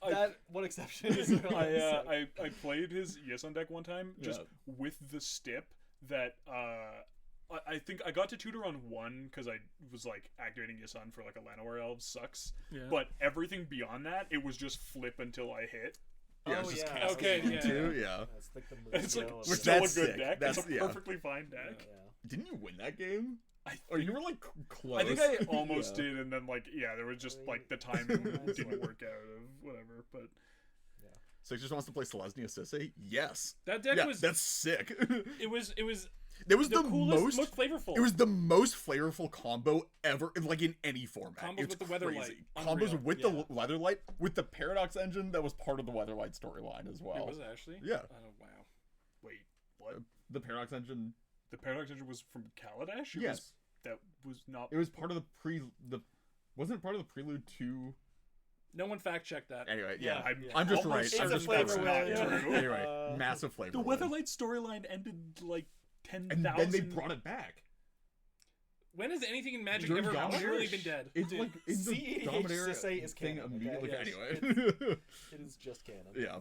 I that one exception is I played his Yasan deck one time just with the stip that I think I got to tutor on 1 because I was like activating Yasan for like a Llanowar Elves sucks, Yeah. but everything beyond that it was just flip until I hit. Yeah, Oh, it's just yeah. cast Okay, it yeah. too, yeah. That's like the It's like Muzio of Which still a that's good sick. deck. That's- It's a yeah. perfectly fine yeah, deck. Didn't you win that game? I Or you think- were like close. I think I almost Yeah. did, and then like there was just like the timing didn't work out of whatever. But Six just wants to play Selesnya Sisse? Yes. That deck Yeah, was. that's sick. It was. It was The the coolest, most. most flavorful. It was the most flavorful combo ever, like in any format. Combos It's with the Weatherlight. crazy. Unreal. Combos with Yeah. the Weatherlight, with the Paradox engine that was part of the Weatherlight storyline as well. It was actually. Yeah. Oh wow. wait, what? The Paradox engine. The Paradox Engine was from Kaladesh? It Yes. was, that was not. It was part of the wasn't it part of the prelude to. No one fact checked that. Anyway, Yeah, yeah. I'm I'm just right. almost I'm It's a just flavor right. wheel, not yeah. true. Anyway, massive flavor. The wheel. Weatherlight storyline ended like 10,000. And then they brought it back. When has anything in Magic During ever Dominaria? nearly been dead? It's like it's the CEH Dominaria Sisse is thing canon, immediately. okay? Anyway. It is just canon. Yeah.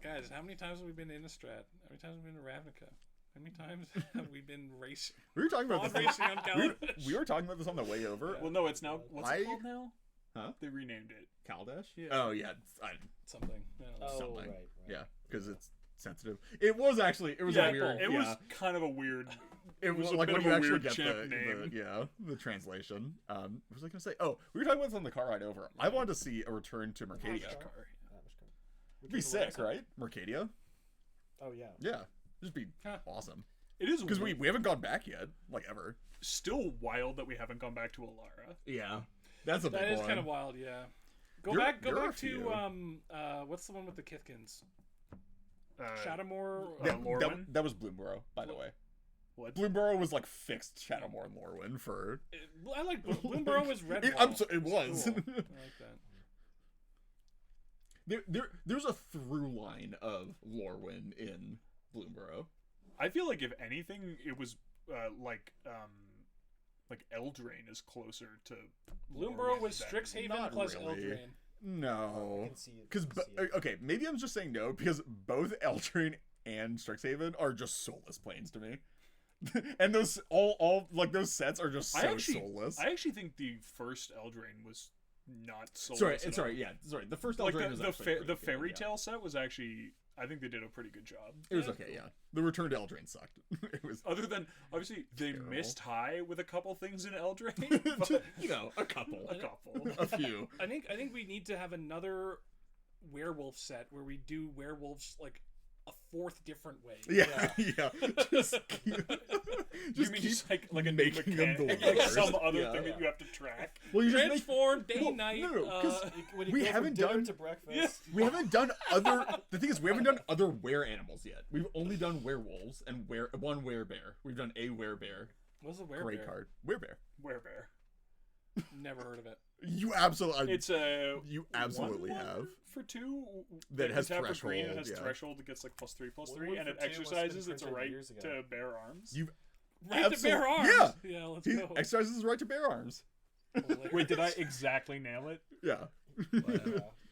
Guys, how many times have we been to Innistrad? How many times have we been to Ravnica? How many times have we been racing? We were talking about On this. racing on We Kaladesh. were talking about this on the way over. Well, no, it's now. What's I- it called now? They renamed it. Kaladesh? Yeah. Oh, yeah. Something. I don't know. Oh, Something. right. Yeah, because it's sensitive. It was a weird... It was kind of a weird. It was a like bit when of you a actually weird get champ name. the translation. What was I going to say? Oh, we were talking about this on the car ride over. I wanted to see a return to Mercadia. It'd be sick, right? Mercadia? Oh, yeah. Yeah. It'd be awesome. It is Because we haven't gone back yet, like ever. Still wild that we haven't gone back to Alara. Yeah. That's a big That is one. kind of wild, yeah. Go You're- back you're a to few. what's the one with the Kithkins? Shadowmoor, That, that was Bloomborough, by the way. What? Bloomborough was like fixed Shadowmoor and Lorwyn for... I like Bloomborough was Redwall. It was. Cool. I like that. There's a through line of Lorwyn in Bloomborough. I feel like if anything, it was like Eldraine is closer to Bloomborough was than- Strixhaven Not plus really. Eldraine. No. I can see it. Because, okay, maybe I'm just saying no, because both Eldraine and Strixhaven are just soulless planes to me. And those, all like, those sets are just so soulless. I actually think the first Eldraine was not soulless. Sorry, the first Like Eldraine was actually pretty the good, fairy yeah. tale set was actually, I think they did a pretty good job. It was okay, yeah. The return to Eldraine sucked. It was, Other than, obviously, they Terrible. missed high with a couple things in Eldraine. But you know, a couple. A few. I think we need to have another werewolf set where we do werewolves like a fourth different way. Yeah. Just keep, you mean just like a making them the mechanic, like worst. some other Yeah. thing that you have to track? Well, you just make, Transform day Well, night. no, 'cause When you we go from haven't dinner done- to breakfast. we haven't done other. The thing is, we haven't done other were animals yet. We've only done werewolves and one werebear. We've done a werebear. What's a Great werebear? card. Werebear. Werebear. Never heard of it. You absolutely. It's a You absolutely 1/1 have. for 2 That has tap for green, threshold, it has yeah. threshold that gets like +3/+3, 1/1 and it for 2 must have been exercises its printed right years ago. to bear arms. You've Right to bear arms. Yeah. Let's He go. exercises his right to bear arms. Wait, did I exactly nail it? Yeah.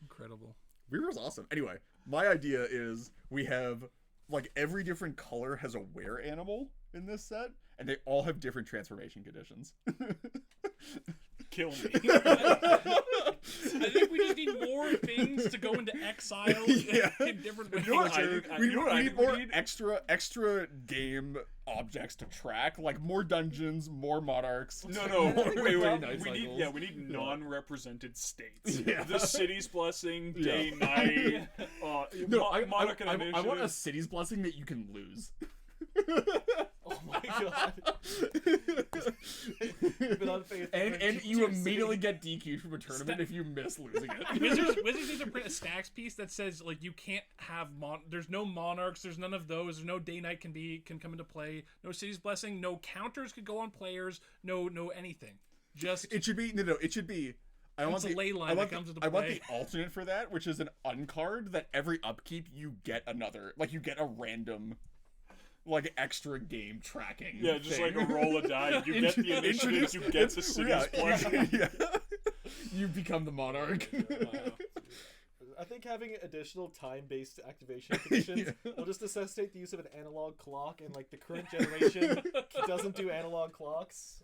Incredible. Werebear's awesome. Anyway, my idea is we have like every different color has a were animal in this set, and they all have different transformation conditions. Kill me. I think we just need more things to go into exile Yeah. in different ways. You know what I think? we you know what I need think we more need? extra game objects to track, like more dungeons, more monarchs. No, more wait, night we need cycles. we need non-represented states. Yeah. The city's blessing, Yeah. day, night. No, Monarch I want a initiative. city's blessing that you can lose. Oh my god. You've been unfaithful and for and you two immediately cities. get DQ'd from a tournament if you miss losing it. Wizards need to print a stacks piece that says like you can't have there's no monarchs, there's none of those, there's no day night can come into play, no city's blessing, no counters could go on players, no anything. Just It should be it should be. I want It's a the ley line I want that comes the, into I want play. the alternate for that, which is an uncard that every upkeep you get another, like you get a random, like extra game tracking. Yeah, just thing. like a roll of die. You get the initiative, you get the city's blessing. Yeah. You become the monarch. wow. I think having additional time-based activation conditions will just necessitate the use of an analog clock, and like the current generation doesn't do analog clocks.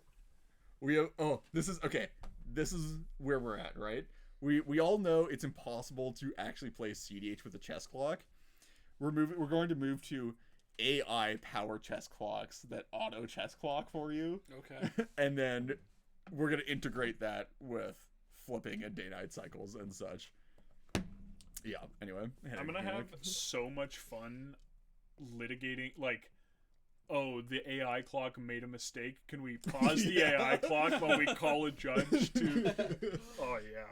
We have this is okay. This is where we're at, right? We all know it's impossible to actually play CDH with a chess clock. We're going to move to AI power chess clocks that auto chess clock for you. Okay. And then we're going to integrate that with flipping and day-night cycles and such. Yeah, anyway. I'm gonna have so much fun litigating, like, oh, the AI clock made a mistake. Can we pause the AI clock while we call a judge to... Oh, yeah.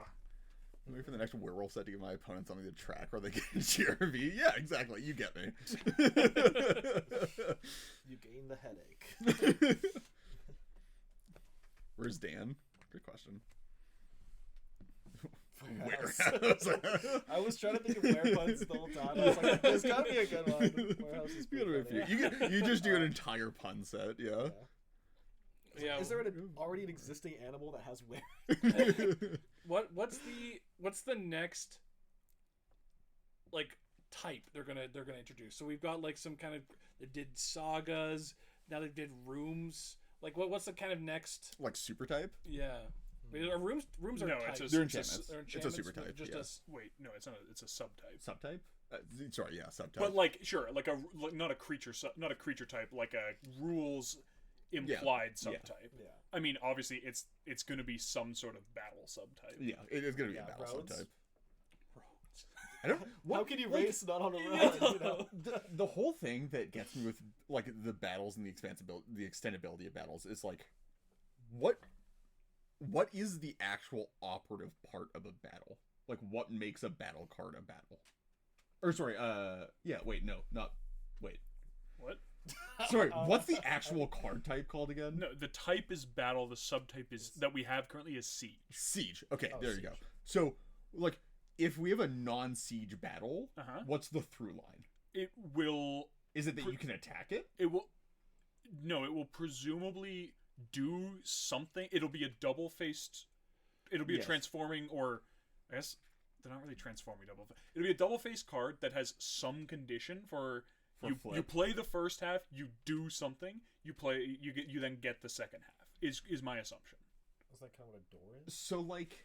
Wait for the next werewolf set to give my opponent something to track or they get GRV. Yeah, exactly. You get me. You gain the headache. Where's Dan? Good question. Warehouse. I was trying to think of where puns the whole time. I was like, there's gotta be a good one. Warehouse is You gotta pretty be a funny. few. You just do an entire pun set, yeah. Yeah. Is there already an existing animal that has where? What's the next like type they're gonna introduce? So we've got like some kind of, they did sagas, now they did rooms. Like what's the kind of next? Like super type? Yeah. Wait, are rooms are No, types. it's They're a enchantments. They're It's a super enchantments type. with just Yeah. a s- wait. No, it's not. It's a subtype. Subtype? Sorry, yeah, subtype. But like, sure, like not a creature, not a creature type, like a rules implied Yeah. subtype. Yeah. I mean, obviously, it's going to be some sort of battle subtype. yeah, it is going to be Yeah, a battle roads. subtype. I don't. How can you like, race not on a road? You know? the whole thing that gets me with like the battles and the extendability of battles is like, what is the actual operative part of a battle? Like, what makes a battle card a battle? Or sorry, yeah, wait, no, not wait. What? Sorry, what's the actual card type called again? No, the type is battle. The subtype is that we have currently is siege. Siege. Okay, Oh, there you siege. go. So, like, if we have a non-siege battle, Uh-huh. what's the through line? It will. Is it that you can attack it? It will. No, it will presumably do something. It'll be a double-faced. It'll be Yes. a transforming, or I guess they're not really transforming double. It'll be a double-faced card that has some condition for you flip. play the first half, you do something, you then get the second half. Is my assumption. Is that kind of what a door is? So, like,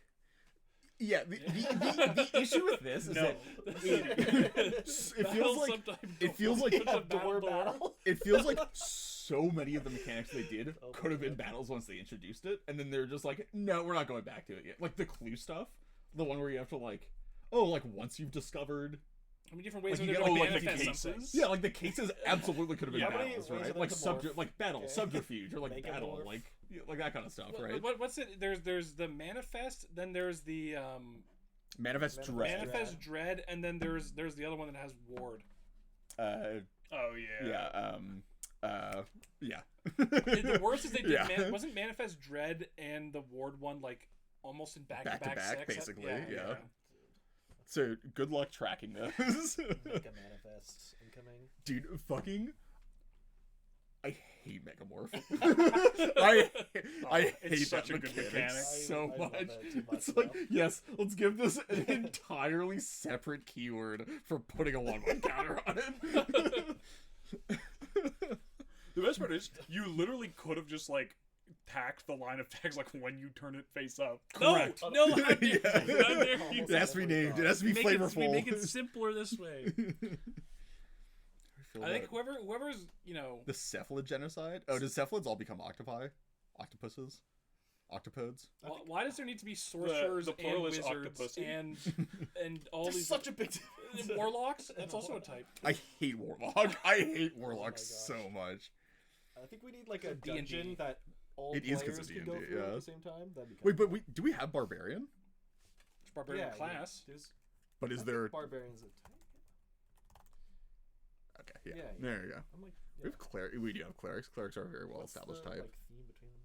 yeah, the issue with this is No. that it feels like it feels like A door battle? it feels like so many of the mechanics they did Oh, could have been God. battles once they introduced it, and then they're just like, no, we're not going back to it yet. Like the clue stuff, the one where you have to like, oh, like once you've discovered. How many different ways Like, are you there get, to like, the manifest cases? something? Yeah, like the cases absolutely could have been Yeah. How many battles, ways are right? there Like to morph? like battle, Okay. subterfuge, or like Make a battle, morph. like like that kind of stuff, right? What's it? There's the manifest, then there's the Manifest Manifest dread. manifest dread, and then there's the other one that has ward. Oh yeah. Yeah. The worst is they did Yeah. wasn't manifest dread and the ward one like almost in back to back Back-to-back, sex? basically, Yeah. yeah. So good luck tracking those. Make a manifest incoming. Dude, fucking I hate Megamorph. I it's hate such that a good mechanic mechanic. so I love much. it too much It's like, now. yes, let's give this an entirely separate keyword for putting a 1/1 counter on it. The best part is you literally could have just like tacked the line of text like when you turn it face up. Correct. No, Yeah. how dare you. It has to be named. It has to be We flavorful. make it simpler this way. feel I think that. whoever's The cephalid genocide. Oh, does cephalids all become octopi? Octopuses? Octopodes? why does there need to be sorcerers the plural and is wizards octopussy. and all There's these such a big warlocks? That's also a type. I hate warlock. I hate warlocks gosh. so much. I think we need like a D&D. dungeon that all It is 'cause players of can go D&D, through at yeah. the same time. That'd be Wait, but do we have barbarian? It's barbarian class. There's But is I think there? barbarians? A type. Okay, yeah. Yeah, There you go. I'm like, We have we do have clerics. Clerics are a very well established type. Like theme between them.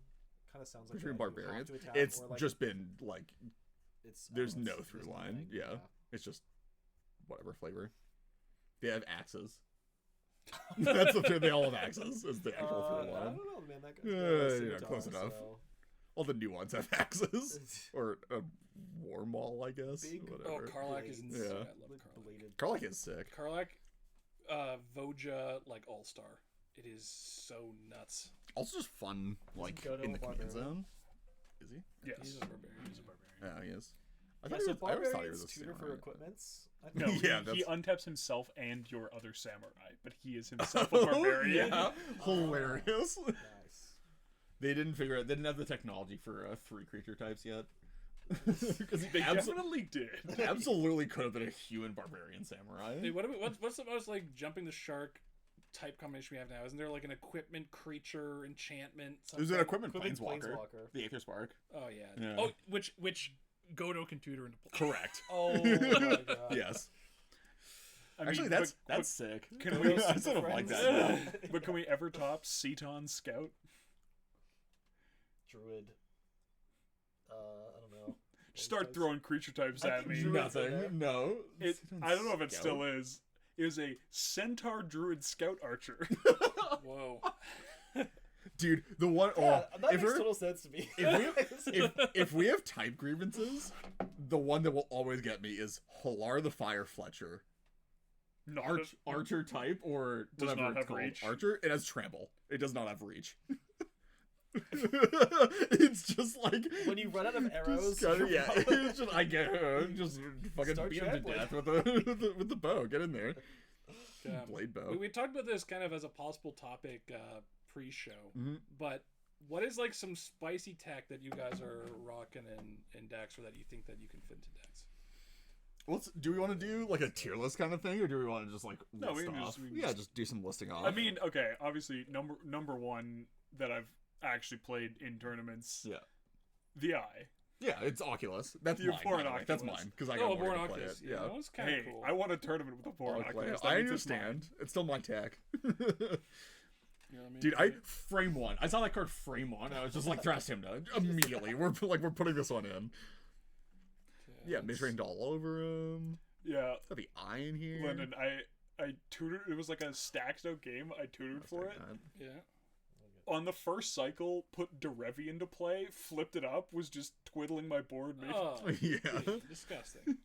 Kind of sounds like Between you have barbarians, to attack, it's or, like, just been like it's there's oh, no it's- through there's line. nothing, Yeah. It's just whatever flavor. They have axes. Yeah. That's the thing. They all have axes. Is the actual I through line. don't know, man. That guy's Yeah, got a yeah, scimitar, close enough. so- All the new ones have axes, or a war maul, I guess. Big- Oh, Whatever. Karlak is Blades. insane. Yeah. I love Like Karlak. bladed. Karlak is sick. Karlak, Voja, like all star. It is so nuts. Also, just fun, like Goto in the a command barbarian? zone. Is he? Yes. He's a barbarian. He's a barbarian. Yeah, he is. I Yeah, thought he so was, I always thought he barbarians was a tutor for samurai. equipments. I No, think. Yeah, he that's- untaps himself and your other samurai, but he is himself a barbarian. Yeah, hilarious. Nice. They didn't figure out. They didn't have the technology for 3 creature types yet. Because he They definitely did. absolutely could have been a human barbarian samurai. Hey, what's the most like jumping the shark type combination we have now? Isn't there like an equipment creature enchantment? There's Something? an equipment Equipment planeswalker, planeswalker. the Aether Spark. Oh yeah. Yeah. Oh, which Godo can tutor into play. Correct. Oh my god. Yes. I mean, Actually, that's sick. can we- I sort of like Friends? that. But can we ever top Ceton Scout? Druid. I don't know. Just start throwing creature types I at think me. Druid- Druid's in there. Nothing. No. I don't know if it still is. It was a Centaur Druid Scout Archer. Whoa. Dude, the one. Yeah, Oh, that if makes we're, total sense to me. if we have type grievances, the one that will always get me is Halar the Fire Fletcher. Not Archer type or Does whatever not it's have called. reach. Archer. It has trample. It does not have reach. It's just like When you run out of arrows, yeah, it's just just fucking Start beat him to trampling. death with the bow. Get in there, blade bow. We talked about this kind of as a possible topic pre-show, Mhm. but what is like some spicy tech that you guys are rocking in decks, or that you think that you can fit into decks? Do we want to do like a tier list kind of thing, or do we want to just like No, list we can off? just just do some listing off. I mean, okay, obviously number one that I've actually played in tournaments. Yeah. The Eye. Yeah, it's Oculus. That's The mine. abhorrent by the way. That's Oculus. mine because I Oh, got more Born to play Oculus. it. Yeah, that Yeah. was kind Hey, of cool. I want a tournament with a I'll abhorrent play Oculus. it. That I means it's mine. understand. It's still my tech. You know what I mean? Dude, I frame one. I saw that card frame one. I was just like, thrust him down immediately. We're putting this one in. Yeah, mid-range all over him. Yeah, Got the eye in here. Lyndon, I tutored. It was like a stacked out game. I tutored for it. Yeah. On the first cycle, put Derevi into play, flipped it up, was just twiddling my board. Oh, Yeah. disgusting.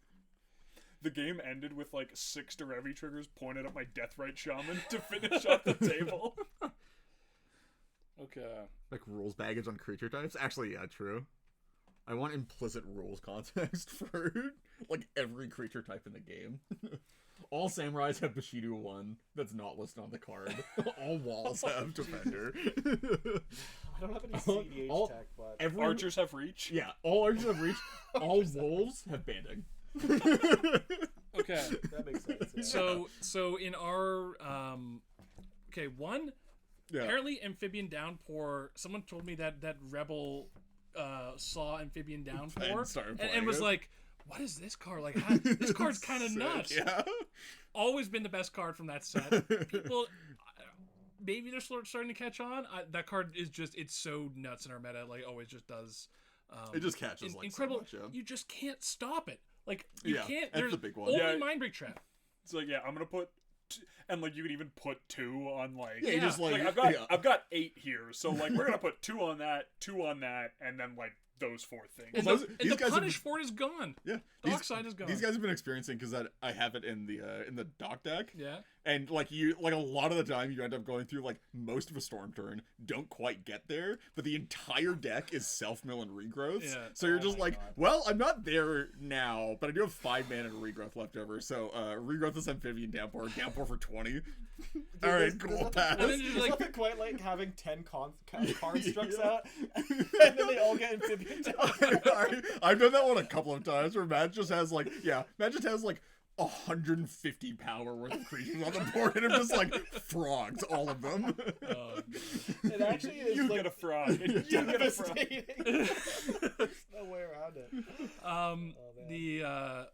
The game ended with like 6 Derevi triggers pointed at my Deathrite Shaman to finish off the table. Okay. Like rules baggage on creature types. Actually, yeah, true. I want implicit rules context for like every creature type in the game. All samurais have Bushido 1 that's not listed on the card. All walls have Defender. I don't have any CDH all- tech, but Every Archers have reach. Yeah, all archers have reach. All wolves have banding. Okay. that makes sense. Yeah. So in our okay, one Yeah. apparently amphibian downpour. Someone told me that rebel saw amphibian downpour started and playing was it. like, "What is this card? Like, this card's kind of Sick, nuts." Yeah. Always been the best card from that set. People, maybe they're starting to catch on. That card is just—it's so nuts in our meta. Like, always just does. It just catches like incredible. so much, yeah. You just can't stop it. Like, you Yeah, can't. that's There's the big one. only Yeah. Mind Break Trap. It's like, yeah, I'm gonna put, and like you can even put 2 on like. Yeah, you just like, Like yeah. I've got 8 here, so like we're gonna put 2 on that, and then like those 4 things. And Well, the, those- and these the guys have punish for it is gone. Yeah, Dock side is gone. These guys have been experiencing because I have it in the dock deck. Yeah. And like a lot of the time you end up going through like most of a storm turn, don't quite get there, but the entire deck is self mill and regrowths. Yeah. So you're Oh just my like, God. well, I'm not there now, but I do have 5 mana and regrowth left over. So regrowth this amphibian downpour for 20. All right, there's cool nothing- pass. And then you're There's like- nothing quite like having 10 constructs Yeah. out, and then they all get amphibian down. I've done that one a couple of times where Matt just has like 150 power worth of creatures on the board, and I'm just like frogs all of them. Oh, It actually is You like get a frog. You get a frog. devastating. There's no way around it. um, Oh, man. the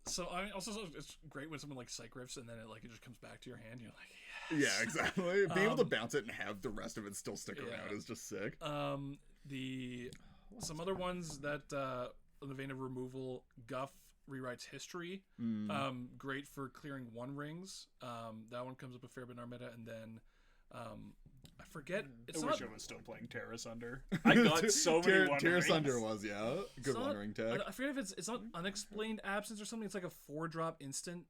so I mean, also it's great when someone like psych riffs and then it just comes back to your hand. You're like, Yeah, exactly. Being able to bounce it and have the rest of it still stick yeah. around is just sick. Some other ones that in the vein of removal, Guff rewrites history. Great for clearing 1 rings. That one comes up a fair bit in our meta, and then I forget. It's I not. wish I was still playing Terra Sunder. I got so many One Terra Rings. Sunder was, yeah. it's Good not- One Ring tech. I forget if it's not unexplained absence or something. It's like a 4-drop instant.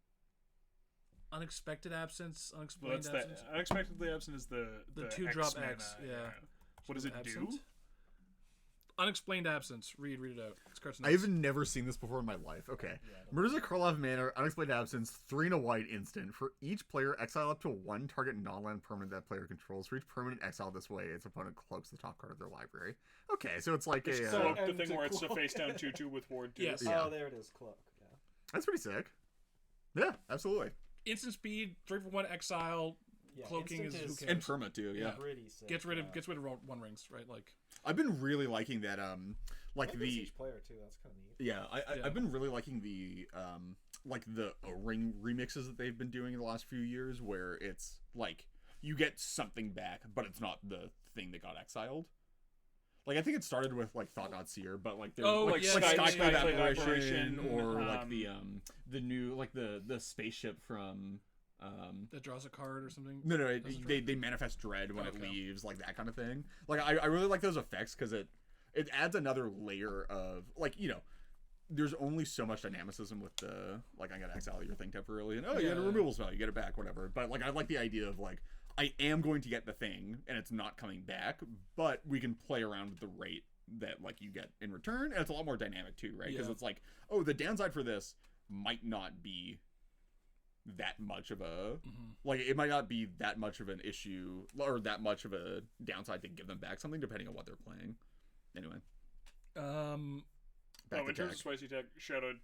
Unexpected absence, Well, unexplained that's the absence. unexpectedly absent is the 2-drop X mana, X, yeah. What does it do? Absent? Unexplained absence. Read it out. It's cards I've never seen this before in my life. Okay. Murders at Karlov Manor, Unexplained Absence, 3 and a white instant. For each player, exile up to 1 target non-land permanent that player controls. For each permanent exile this way, its opponent cloaks the top card of their library. Okay, so it's like a... So So- the and thing to where it's a cloak. face down 2/2 with ward 2. Yes. Yeah. Oh, there it is. Cloak. Yeah. that's pretty sick. Yeah, absolutely. instant speed, 3 for 1 exile. Yeah, Cloaking instant is who And cares? perma too, yeah. Pretty sick. Gets rid yeah. of 1 rings, right? Like I've been really liking that, like Maybe it's the... each player too. That's kind of neat. Yeah, Yeah. I've been really liking the like the O-ring remixes that they've been doing in the last few years, where it's like you get something back, but it's not the thing that got exiled. Like I think it started with like Thought Not Seer, but like there's like yeah, Skyclave Skyclave Apparition, Apparition, or like the new like the spaceship from that draws a card or something. no Doesn't they manifest dread when it Okay. leaves, like that kind of thing. Like I really like those effects because it adds another layer of like, you know, there's only so much dynamicism with the like I'm gonna exile your thing temporarily and you had a Yeah. removal spell, you get it back, whatever. But like I like the idea of like I am going to get the thing, and it's not coming back, but we can play around with the rate that like you get in return, and it's a lot more dynamic too, right? Because it's like, oh, the downside for this might not be that much of a like it might not be that much of an issue or that much of a downside to give them back something depending on what they're playing. Anyway, back to in terms tech. of spicy tech, shout out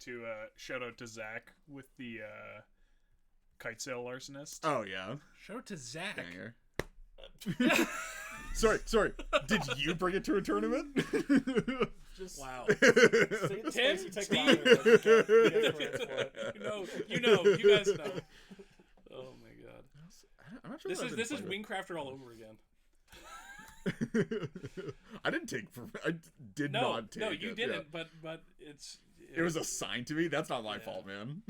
to Zach with the kite sail larcenist. Oh yeah, Shout out to Zach. banger. sorry. Did you bring it to a tournament? Just Wow. say the Tim, spicy tech Steve. louder, but you get credit for it. You guys know. Oh my god. I'm not sure. This that is I've been Wingcrafter all over again. I didn't take. I did No, not take. no, you it. didn't. Yeah. But it's. It was assigned to me. That's not my Yeah. fault, man.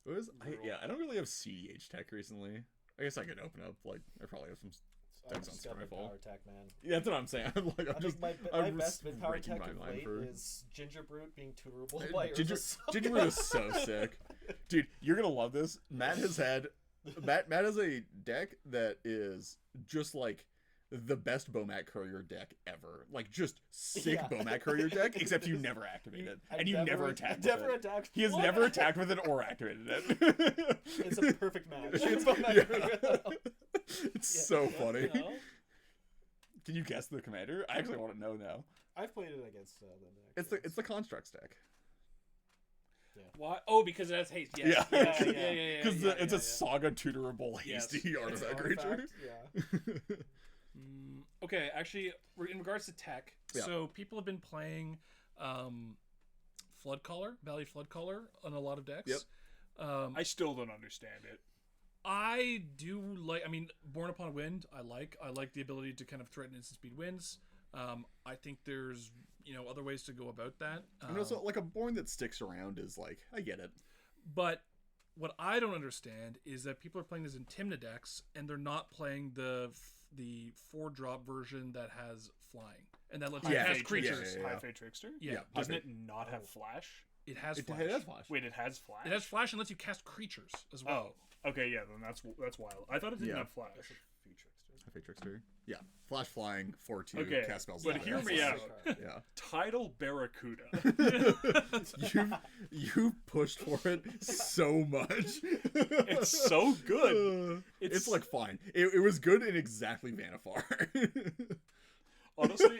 I don't really have CDH tech recently. I guess I could open up. Like, I probably have some. I That's just not got the my fault. power tech, man. Yeah, that's what I'm saying. I'm like, I I'm just. think my I'm best mid power breaking tech my of mind late for- is Ginger Brute being tutorable by Ginger Urza. Brute is so sick, dude. You're gonna love this. Matt has a deck that is just like the best Bomat Courier deck ever. Like just sick Yeah. Bomat Courier deck, except you never activate it and you never attack. Never with it. attacked. He has What? never attacked with it or activated it. It's a perfect match. It's, it's so funny. You know? Can you guess the commander? I actually want to know now. I've played it against the deck. It's the constructs deck. Why? Oh, because it has haste. Yes. Yeah. Yeah. Because yeah, it's yeah, a saga tutorable Yes. hasty artifact creature. Artifact, yeah. Okay, actually, in regards to tech, Yeah. so people have been playing Flood Caller, Valley Flood Caller on a lot of decks. Yep. I still don't understand it. I do like. I mean, Born Upon Wind. I like the ability to kind of threaten instant speed wins. I think there's other ways to go about that. And also, like a Born that sticks around is like, I get it. But what I don't understand is that people are playing this in Timna decks and they're not playing the 4-drop version that has flying and that lets you Yeah, cast yeah, creatures. yeah. High Fate Trickster? Yeah. Doesn't it not have flash? It has It flash. has flash. Wait, it has flash? It has flash and lets you cast creatures as well. Oh, okay, yeah, then that's wild. I thought it didn't Yeah. have flash. Fate Trickster. Yeah. Flash flying 4/2 Okay, cast spells. but down. hear me That's- out. Yeah. Tidal Barracuda. You pushed for it so much. It's so good. It's like fine. It was good in exactly Vanifar. Honestly,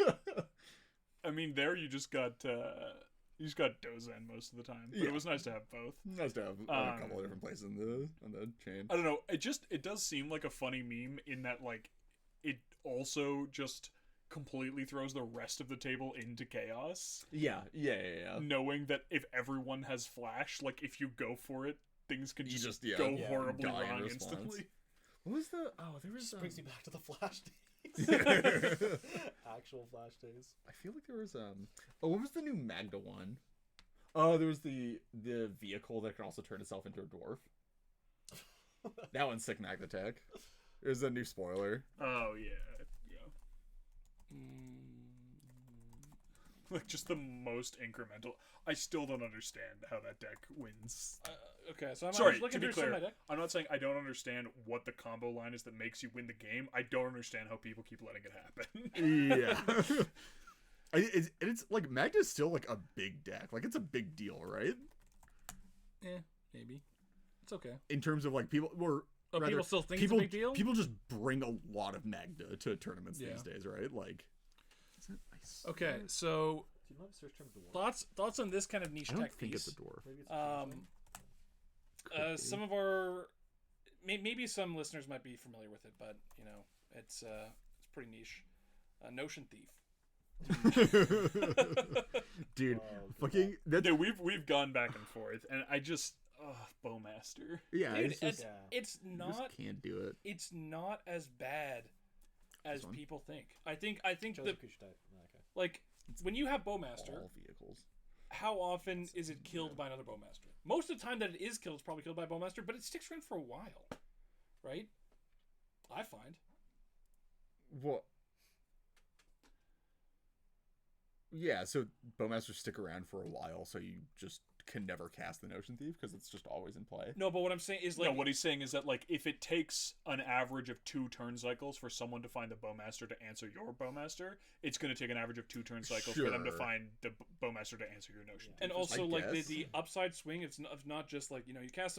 I mean, there you just got Dozen most of the time, but Yeah. it was nice to have both. Nice to have a couple of different places on the chain. I don't know. It does seem like a funny meme in that like it also just completely throws the rest of the table into chaos. Yeah. Knowing that if everyone has flash, like if you go for it, things can You just just, go yeah, horribly die in wrong response. instantly. What was the? Oh, there was. Just brings me back to the Flash days. I Actual Flash days. feel like there was Oh, what was the new Magda one? Oh, there was the vehicle that can also turn itself into a dwarf. That one's sick Magda tech. There's a new spoiler. Oh yeah. Like just the most incremental. I still don't understand how that deck wins. Okay, so I'm Sorry, just looking to be through some of clear, my deck. I'm not saying I don't understand what the combo line is that makes you win the game. I don't understand how people keep letting it happen. Yeah. It's like Magda's still like a big deck. Like it's a big deal, right? Maybe. It's okay. In terms of like people were. Oh, people still think it's a big deal? People just bring a lot of Magda to tournaments Yeah. these days, right? Like, is it, I swear- Okay, so Do you know how to search term dwarf? thoughts on this kind of niche I don't tech think piece. it's a dwarf. Maybe it's a changeling? Some of our maybe some listeners might be familiar with it, but it's pretty niche. Notion Thief. Dude, Oh, fucking that. Dude, we've gone back and forth, and I just Bowmaster. Yeah, Dude, it's just, it's you not just can't do it. it's not as bad as This one? people think. I think Chose that a creature type. Oh, okay. like when you have Bowmaster, All vehicles. how often is it killed by another Bowmaster? Most of the time that it is killed, it's probably killed by a Bowmaster, but it sticks around for a while, right? I find. What? Yeah, so Bowmasters stick around for a while, so you just can never cast the Notion Thief because it's just always in play. No, but what I'm saying is No, like what he's saying is that like if it takes an average of 2 turn cycles for someone to find the Bowmaster to answer your Bowmaster, it's going to take an average of 2 turn cycles for them to Sure. find the Bowmaster to answer your Notion Thief. and also I like guess. the upside swing of not just like, you know, you cast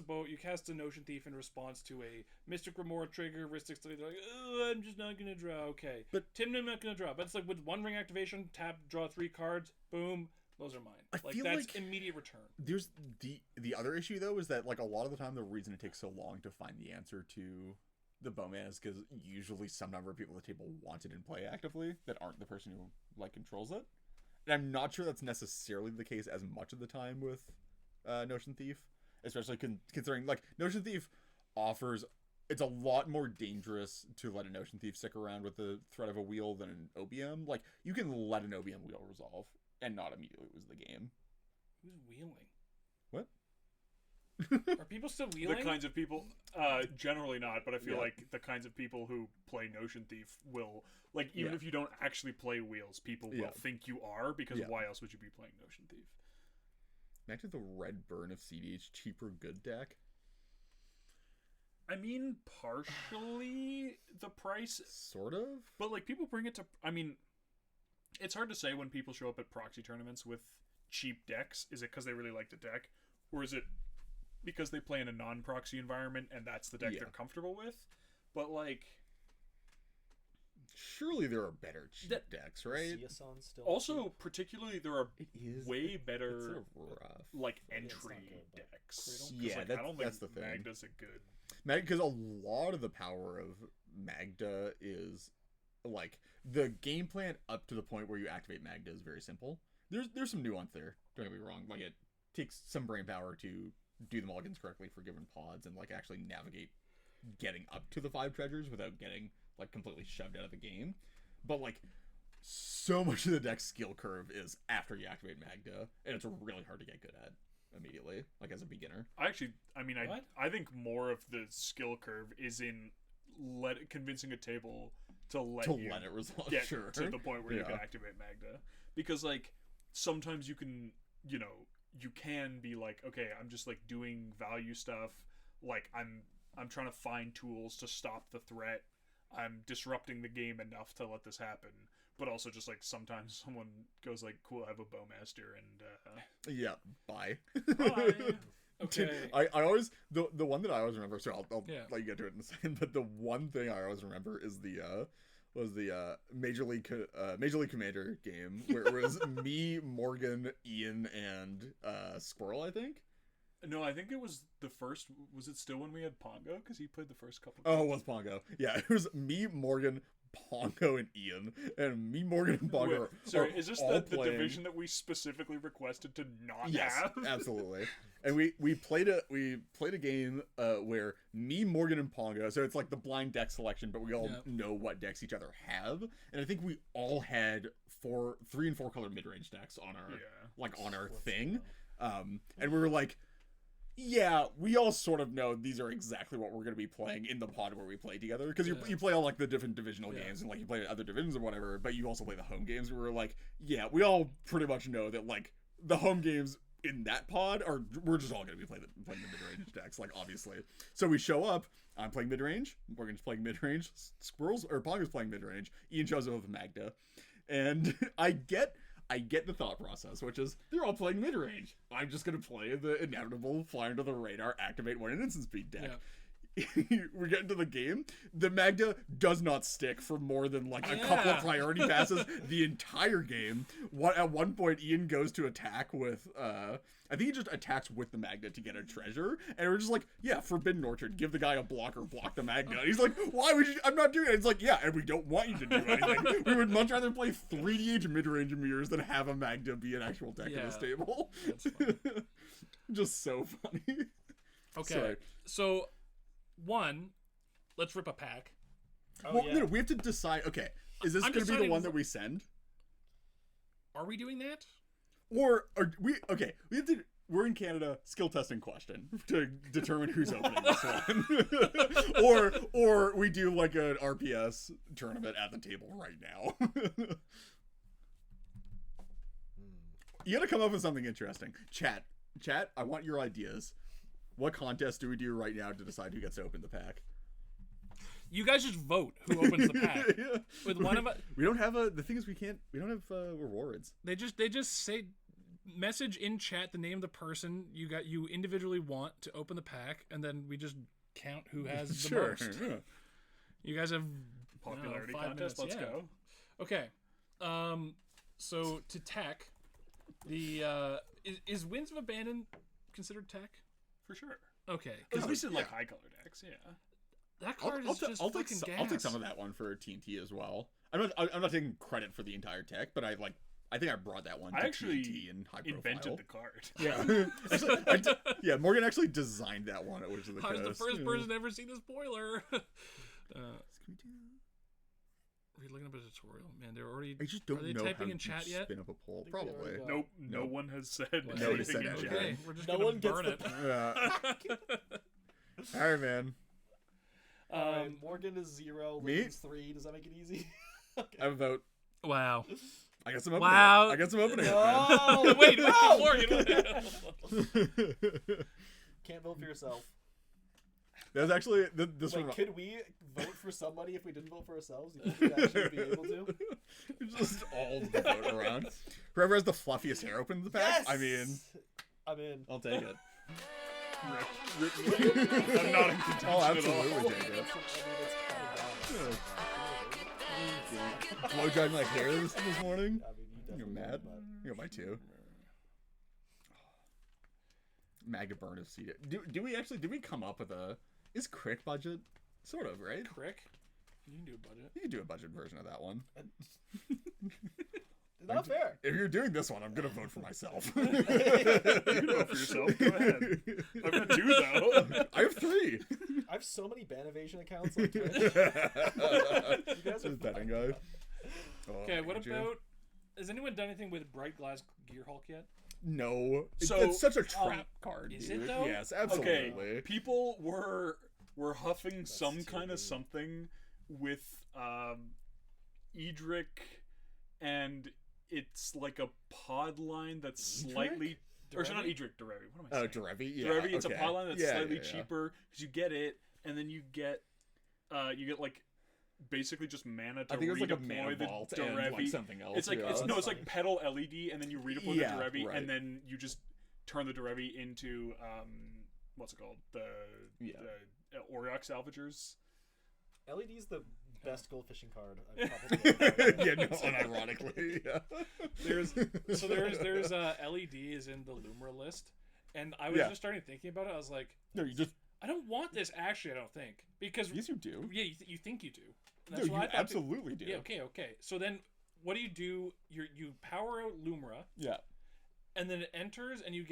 a Notion Thief in response to a Mystic Remora trigger, Ristic Study, they're like, oh, I'm just not gonna draw. Okay, But- I'm not gonna draw. But it's like with one ring activation, tap, draw 3 cards, boom, those are mine. I Like feel that's like- immediate return. There's the other issue though is that like a lot of the time the reason it takes so long to find the answer to the Bowman is because usually some number of people at the table want it in play actively that aren't the person who like controls it. And I'm not sure that's necessarily the case as much of the time with Notion Thief, especially considering like Notion Thief offers. It's a lot more dangerous to let a Notion Thief stick around with the threat of a wheel than an OBM. Like you can let an OBM wheel resolve and not immediately lose the game. Who's wheeling? What? Are people still wheeling? The kinds of people, generally not, but I feel Yeah. like the kinds of people who play Notion Thief will, like, even Yeah. if you don't actually play wheels, people Yeah. will think you are, because Yeah. why else would you be playing Notion Thief? Imagine the red burn of CDH cheaper good deck. I mean, partially the price, Sort of. but, like, people bring it to, I mean, it's hard to say when people show up at proxy tournaments with cheap decks. Is it because they really like the deck, or is it because they play in a non-proxy environment and that's the deck Yeah. they're comfortable with? But, like, Surely there are better cheap decks, right? Season still also, cheap? particularly, there are It is way It's better, sort of rough. like, Yeah, it's entry not good, but decks. Cradle? 'Cause, Yeah, like, I don't that's think the thing. Magda's a good... Because a lot of the power of Magda is like the game plan up to the point where you activate Magda is very simple. There's some nuance there. Don't get me wrong. Like it takes some brain power to do the mulligans correctly for given pods and like actually navigate getting up to the 5 treasures without getting like completely shoved out of the game. But like so much of the deck's skill curve is after you activate Magda, and it's really hard to get good at immediately, like as a beginner. I What? I think more of the skill curve is in convincing a table to let Let it resolve. get Sure. to the point where you can Yeah. activate Magda. Because, like, sometimes you can, you know, you can be like, okay, I'm just, like, doing value stuff. Like, I'm trying to find tools to stop the threat. I'm disrupting the game enough to let this happen. But also just, like, sometimes someone goes, like, cool, I have a Bowmaster, and, Yeah, bye. bye. Okay. I always the one that I always remember. So I'll Yeah. let you get to it in a second. But the one thing I always remember is the Major League Commander game where it was me, Morgan, Ian, and Squirrel. I think. No, I think it was the first. Was it still when we had Pongo? Because he played the first couple. Oh, it was Pongo. Yeah, it was me, Morgan, Pongo, and Ian, and me, Morgan, and Pongo. Wait, sorry, are is this all the playing- division that we specifically requested to not Yes, have? absolutely. And we played a game where me, Morgan, and Pongo. So it's like the blind deck selection, but we all Yep. know what decks each other have. And I think we all had 3 and 4 color mid range decks on our on our Let's thing. go. And we were like, yeah, we all sort of know these are exactly what we're going to be playing in the pod where we play together. Because Yeah. you play all like the different divisional Yeah. games and like you play other divisions or whatever, but you also play the home games. We were like, yeah, we all pretty much know that like the home games in that pod are we're just all going to be playing the mid-range decks, like obviously. So we show up. I'm playing mid-range. Morgan's playing mid-range. Squirrels or Pongo's playing mid-range. Ian shows up with Magda, and I get the thought process, which is they're all playing mid-range. I'm just going to play the inevitable fly under the radar, activate 1 in instant speed deck. Yeah. We get into the game. The Magda does not stick for more than like a couple of Yeah. priority passes the entire game. At one point, Ian goes to attack with I think he just attacks with the Magda to get a treasure, and we're just like, yeah, Forbidden Orchard, give the guy a blocker, block the Magda. And he's like, why would you? I'm not doing it. It's like, yeah, and we don't want you to do anything. We would much rather play 3DH mid-range mirrors than have a Magda be an actual deck in Yeah. this table. That's funny. Just so funny. Okay. Sorry. So, one, let's rip a pack. Oh, Well, yeah. no, we have to decide. Okay, is this I'm going to be the deciding one wh- that we send, Are we doing that? or are we? Okay, we have to. We're in Canada. Skill testing question to determine who's opening this one, or we do like an RPS tournament at the table right now. You got to come up with something interesting. Chat. Chat, I want your ideas. What contest do we do right now to decide who gets to open the pack? You guys just vote who opens the pack. Yeah. With one of us, We don't have the thing is we don't have rewards. they just say, message in chat the name of the person you individually want to open the pack, and then we just count who has the Sure. most. Yeah. You guys have Popularity 5 contest. minutes, Let's yeah. go. Okay. So to tech, the is Winds of Abandon considered tech? For sure. Okay. At least in like high color decks, yeah. That card is just I'll fucking gas. I'll take some of that one for TNT as well. I'm not taking credit for the entire tech, but I think I brought that one to I actually TNT in high invented profile. the card. Yeah. Yeah, Morgan actually designed that one at Wizards of the I Coast. was the first person to ever see the spoiler. Are you looking up a tutorial? Man, they're already. I just don't Are they know typing how in to chat yet? spin up a poll. think they Probably. already got- Nope, no Nope. one has said Nobody said anything in anything. chat. Okay, we're just No gonna one gets burn the it. Yeah. All right, man. Morgan is 0, me? Lynn's 3. Does that make it easy? I have a vote. Wow. I got some opening. Wow. I got some opening. No! Wait, No! Morgan. Can't vote for yourself. That's actually this Wait, one. could we vote for somebody if we didn't vote for ourselves? You think we'd actually be able to? Just all the vote around. Whoever has the fluffiest hair opens the pack. Yes! I mean, I'm in. I'll take it. I'm not in contention I'll at all. absolutely take it. Blow drying my hair this morning. I mean, you You're definitely mad? would, You got my two. Magna burn of CD. Did we come up with a is Crick budget? Sort of, right? Crick. You can do a budget. You can do a budget version of that one. but not fair. If you're doing this one, I'm gonna vote for myself. You can vote for yourself. Go ahead. I've got 2 though. I have 3. I have so many ban evasion accounts on Twitch. You guys are This betting guy. Oh, Okay, what Andrew. about? Has anyone done anything with Bright Glass Gear Hulk yet? No. So, It's such a trap card. is dude. it though? Yes, absolutely. Okay, people were huffing some kind of TV. something with Edric, and it's like a pod line that's slightly. Or it's not Derevi? Edric, Derevi. What am I Oh, saying? Derevi? Yeah. Derevi, it's okay. a pod line that's Yeah, slightly yeah, yeah. cheaper because you get it, and then you get like basically just mana to I think it was like a redeploy mana the vault and Derevi. like something else. It's like yeah. it's that's like funny. pedal LED, and then you redeploy Yeah, the Derevi, right. and then you just turn the Derevi into what's it called, the Auroch Salvagers. LED's the best gold fishing card. I've probably Yeah, no, unironically. Yeah. There's LED is in the Lumra list, and I was Yeah. just starting thinking about it. I was like, No, you just I don't want this. Actually, I don't think because yes, you do. yeah, you think you do. No, That's you what I thought too. absolutely do. Yeah. Okay. So then, what do? You power out Lumra, Yeah. and then it enters, and you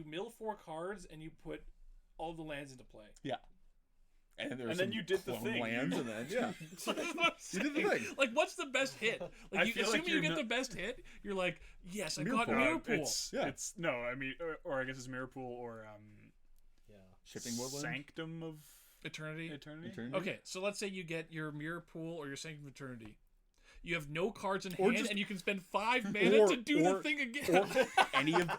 mill 4 cards, and you put all the lands into play. Yeah. And then, And then you did the thing. Lands, and then yeah. You did the thing. Like, what's the best hit? I Like, feel like assuming you you're get not- the best hit, you're like, yes, I Mirror got Pool. Mirror Pool. Yeah. It's no, I mean, or I guess it's Mirror Pool or yeah. Shifting Woodland. Sanctum of Eternity. Eternity. Eternity? Okay, so let's say you get your Mirror Pool or your Sanctum of Eternity. You have no cards in Or hand, just- and you can spend 5 mana to do the thing again.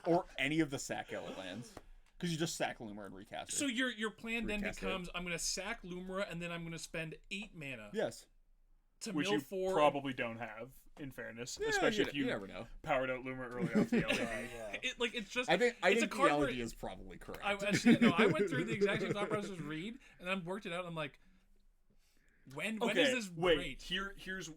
or any of the sack outlet lands. Because you just sack Loomer and recast it. So your plan then Recast it. becomes, I'm going to sack Lumra, and then I'm going to spend 8 mana yes. to Which mill you 4. probably don't have, in fairness, Yeah, especially if you you never know. powered out Loomer early off the LED. Yeah. It's just. I think it's the a card where- LED is probably correct. I went through the exact same thought process as Reed, and I worked it out. I'm like, when Okay, is this wait. great? Here's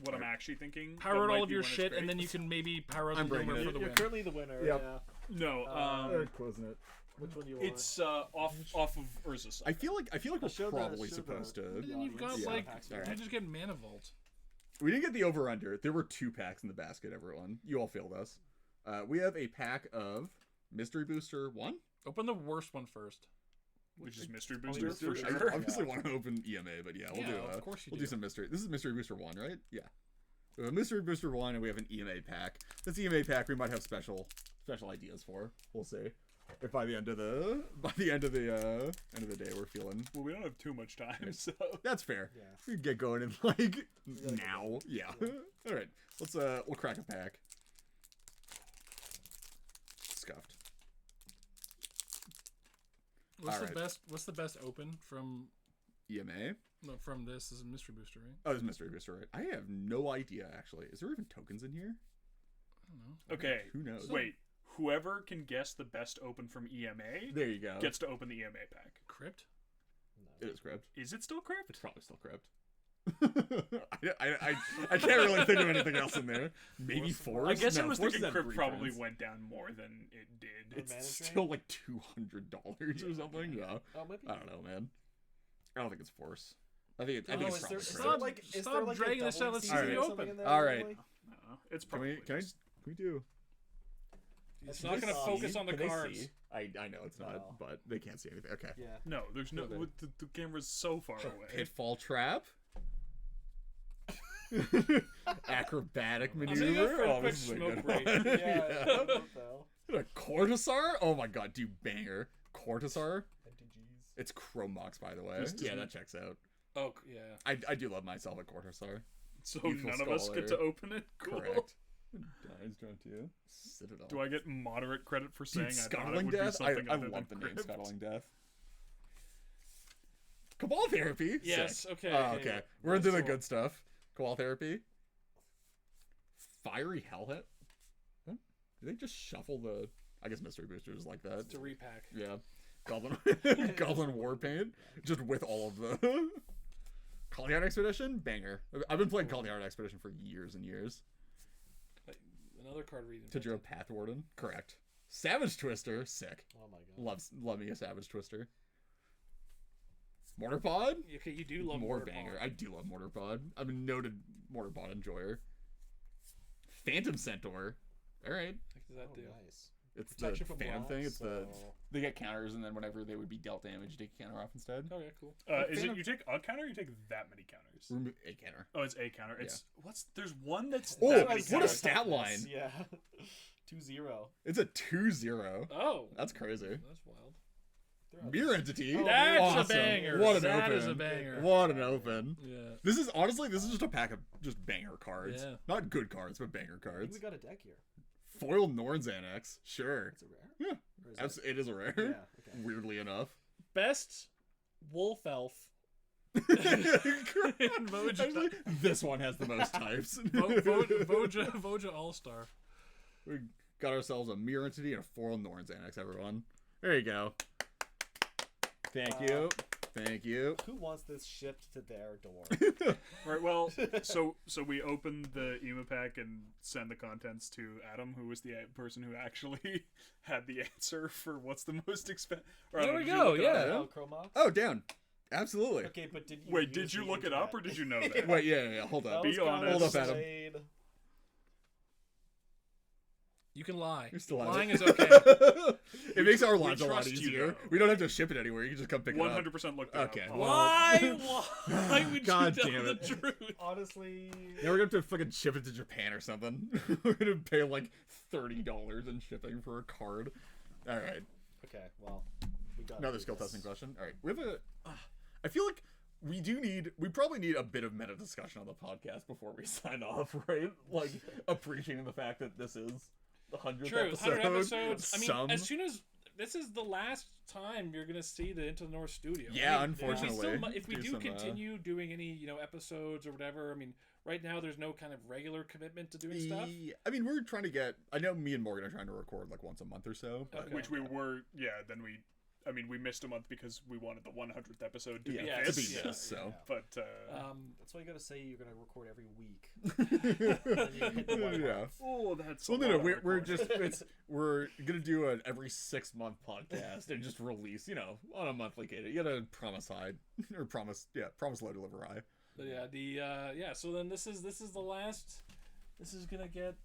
what I'm actually thinking. Power that out might all of be your when it's shit, great. and then you can maybe power out I'm the bringing Lumra it. for the You're win. currently the winner. Yep. Yeah. No, closing it. Which one do you want? it's off of Urza's side. I feel like we're Show the- probably show supposed the- to. And then you've got Yeah. like, Alright. you just get Mana Vault. We didn't get the over under. There were 2 packs in the basket. Everyone, you all failed us. We have a pack of Mystery Booster 1. Open the worst one first. Which is Mystery Oh, Booster Mystery for Booster. sure. I obviously want to open EMA, but yeah, we'll Yeah, do. of course you we'll do. do some mystery. This is Mystery Booster 1, right? Yeah. We have a Mystery Booster 1, and we have an EMA pack. This EMA pack we might have special ideas for. We'll see. If by the end of the day we're feeling Well, we don't have too much time, so that's fair. Yeah. We can get going in like now. Yeah. All right. Let's we'll crack a pack. Scuffed. What's Alright. What's the best open from? EMA. No, from this is a mystery booster, right? Oh, it's Mystery Booster, right? I have no idea, actually. Is there even tokens in here? I don't know. Okay. Who knows? Wait. Whoever can guess the best open from EMA There you go. gets to open the EMA pack. Crypt. It is crypt. Is it still crypt? It's probably still crypt. I can't really think of anything else in there. Maybe Force. I guess No, I was Force thinking is at crypt probably reprints. went down more than it did. It's Management? still like $200 or something. Yeah. Oh, maybe. I don't know, man. I don't think it's Force. I think Oh, it's is probably there crypt. like is Stop there like dragging a this out, doubling let's see the season or open. something in there, All right. probably? No, it's Can probably we just- do? It's Can not they going to see? focus on the Can they cards. see? I know it's not, No. but they can't see anything. Okay. Yeah. No, there's no. No, The camera's so far away. Pitfall trap. Acrobatic I'm maneuver. gonna go for a Oh, quick this is a smoke good break. one. Yeah. What the hell? A Cortisar? Oh my god, dude, banger. Cortisar? MTGs. It's Chromox, by the way. This Yeah, doesn't- that checks out. Oh yeah. I do love myself a Cortisar. So Youthful none of us get to Scholar. open it. Cool. Correct. Dies drawn to Citadel. Do I get moderate credit for saying Dude, I thought it Scuttling would be Death? something I other love the than name crypt? Scuttling Death. Cabal Therapy? Yes. Sick. Okay. Oh, okay. We're into the Cool. good stuff. Cabal Therapy. Fiery Hellhit? Huh? Do they just shuffle the... I guess Mystery Boosters like that. It's a repack. Yeah. Goblin Goblin Warpaint. Just with all of the... Kalian Expedition? Banger. I've been playing Kalian Expedition for years and years. Like, another card reading. Tajiro Path Warden? Correct. Savage Twister? Sick. Oh my god. Love me a Savage Twister. Mortarpod? Okay, you do love More Mortar banger. Pod. I do love Mortarpod. I'm a noted Mortarpod enjoyer. Phantom Centaur. Alright. What does that Oh, do? nice. It's Protection the from Phantom thing. blocks, It's the... so- They get counters, and then whenever they would be dealt damage, you take a counter off instead. Oh yeah, cool. Is it Phantom- you take a counter or you take that many counters? Remove a counter. Oh, it's a counter. It's what's there's one that's Oh, that what many a counters. stat line. Yeah. 2-0. It's a 2-0. Oh, That's crazy. that's wild. They're out Mirror Entity. Oh, That's Awesome. a banger. What an That open. is a banger. What an open. Yeah. This is just a pack of just banger cards. Yeah. Not good cards, but banger I think cards. we got a deck here. Foil Norn's Annex. Sure. It's a rare? Yeah. Or is It is a rare. Yeah, okay. Weirdly enough. Best Wolf Elf. Voja. Actually, this one has the most types. Voja All Star. We got ourselves a Mirror Entity and a Foil Norn's Annex, everyone. There you go. Thank you. Thank you. Who wants this shipped to their door? Right. Well, so we open the emo pack and send the contents to Adam, who was the person who actually had the answer for what's the most expensive. There we go, yeah. Oh, Chromox? Oh, down. Absolutely. Okay, but did you Wait, use did you the look it up or internet? did you know that? Wait, yeah. Hold That up. Be was kinda honest. Hold up, Adam. insane. You can lie. You're still Lying is is okay. It makes our lives a lot trust you, easier. though. We don't have to ship it anywhere. You can just come pick it up. 100% looked it Okay. up. Well- Why? Why would God you tell damn the it. truth? Honestly, Now we're gonna have to fucking ship it to Japan or something. We're gonna pay like $30 in shipping for a card. All right. okay, well, we got Another skill testing question. All right. We have a. I feel like we probably need a bit of meta discussion on the podcast before we sign off, right? Like appreciating the fact that this is the 100th True, episode. 100 episodes. I mean, Some- as soon as this is the last time you're gonna see the Into the North studio. Yeah, I mean, unfortunately. if we do some, continue doing any episodes or whatever, I mean, right now there's no kind of regular commitment to doing stuff. I mean, we're trying to get. I know me and Morgan are trying to record like once a month or so. But Okay. Which we were, then we missed a month because we wanted the 100th episode to be Yeah, to this. be yeah, this. So. But That's why you gotta say you're gonna record every week. Then you hit the 1 yeah. month. oh, that's Well, a no, lot of we're recording. just we're gonna do an every 6 month podcast and just release, on a monthly cadence. You gotta promise high or promise low, deliver high. But yeah, so then this is the last. This is gonna get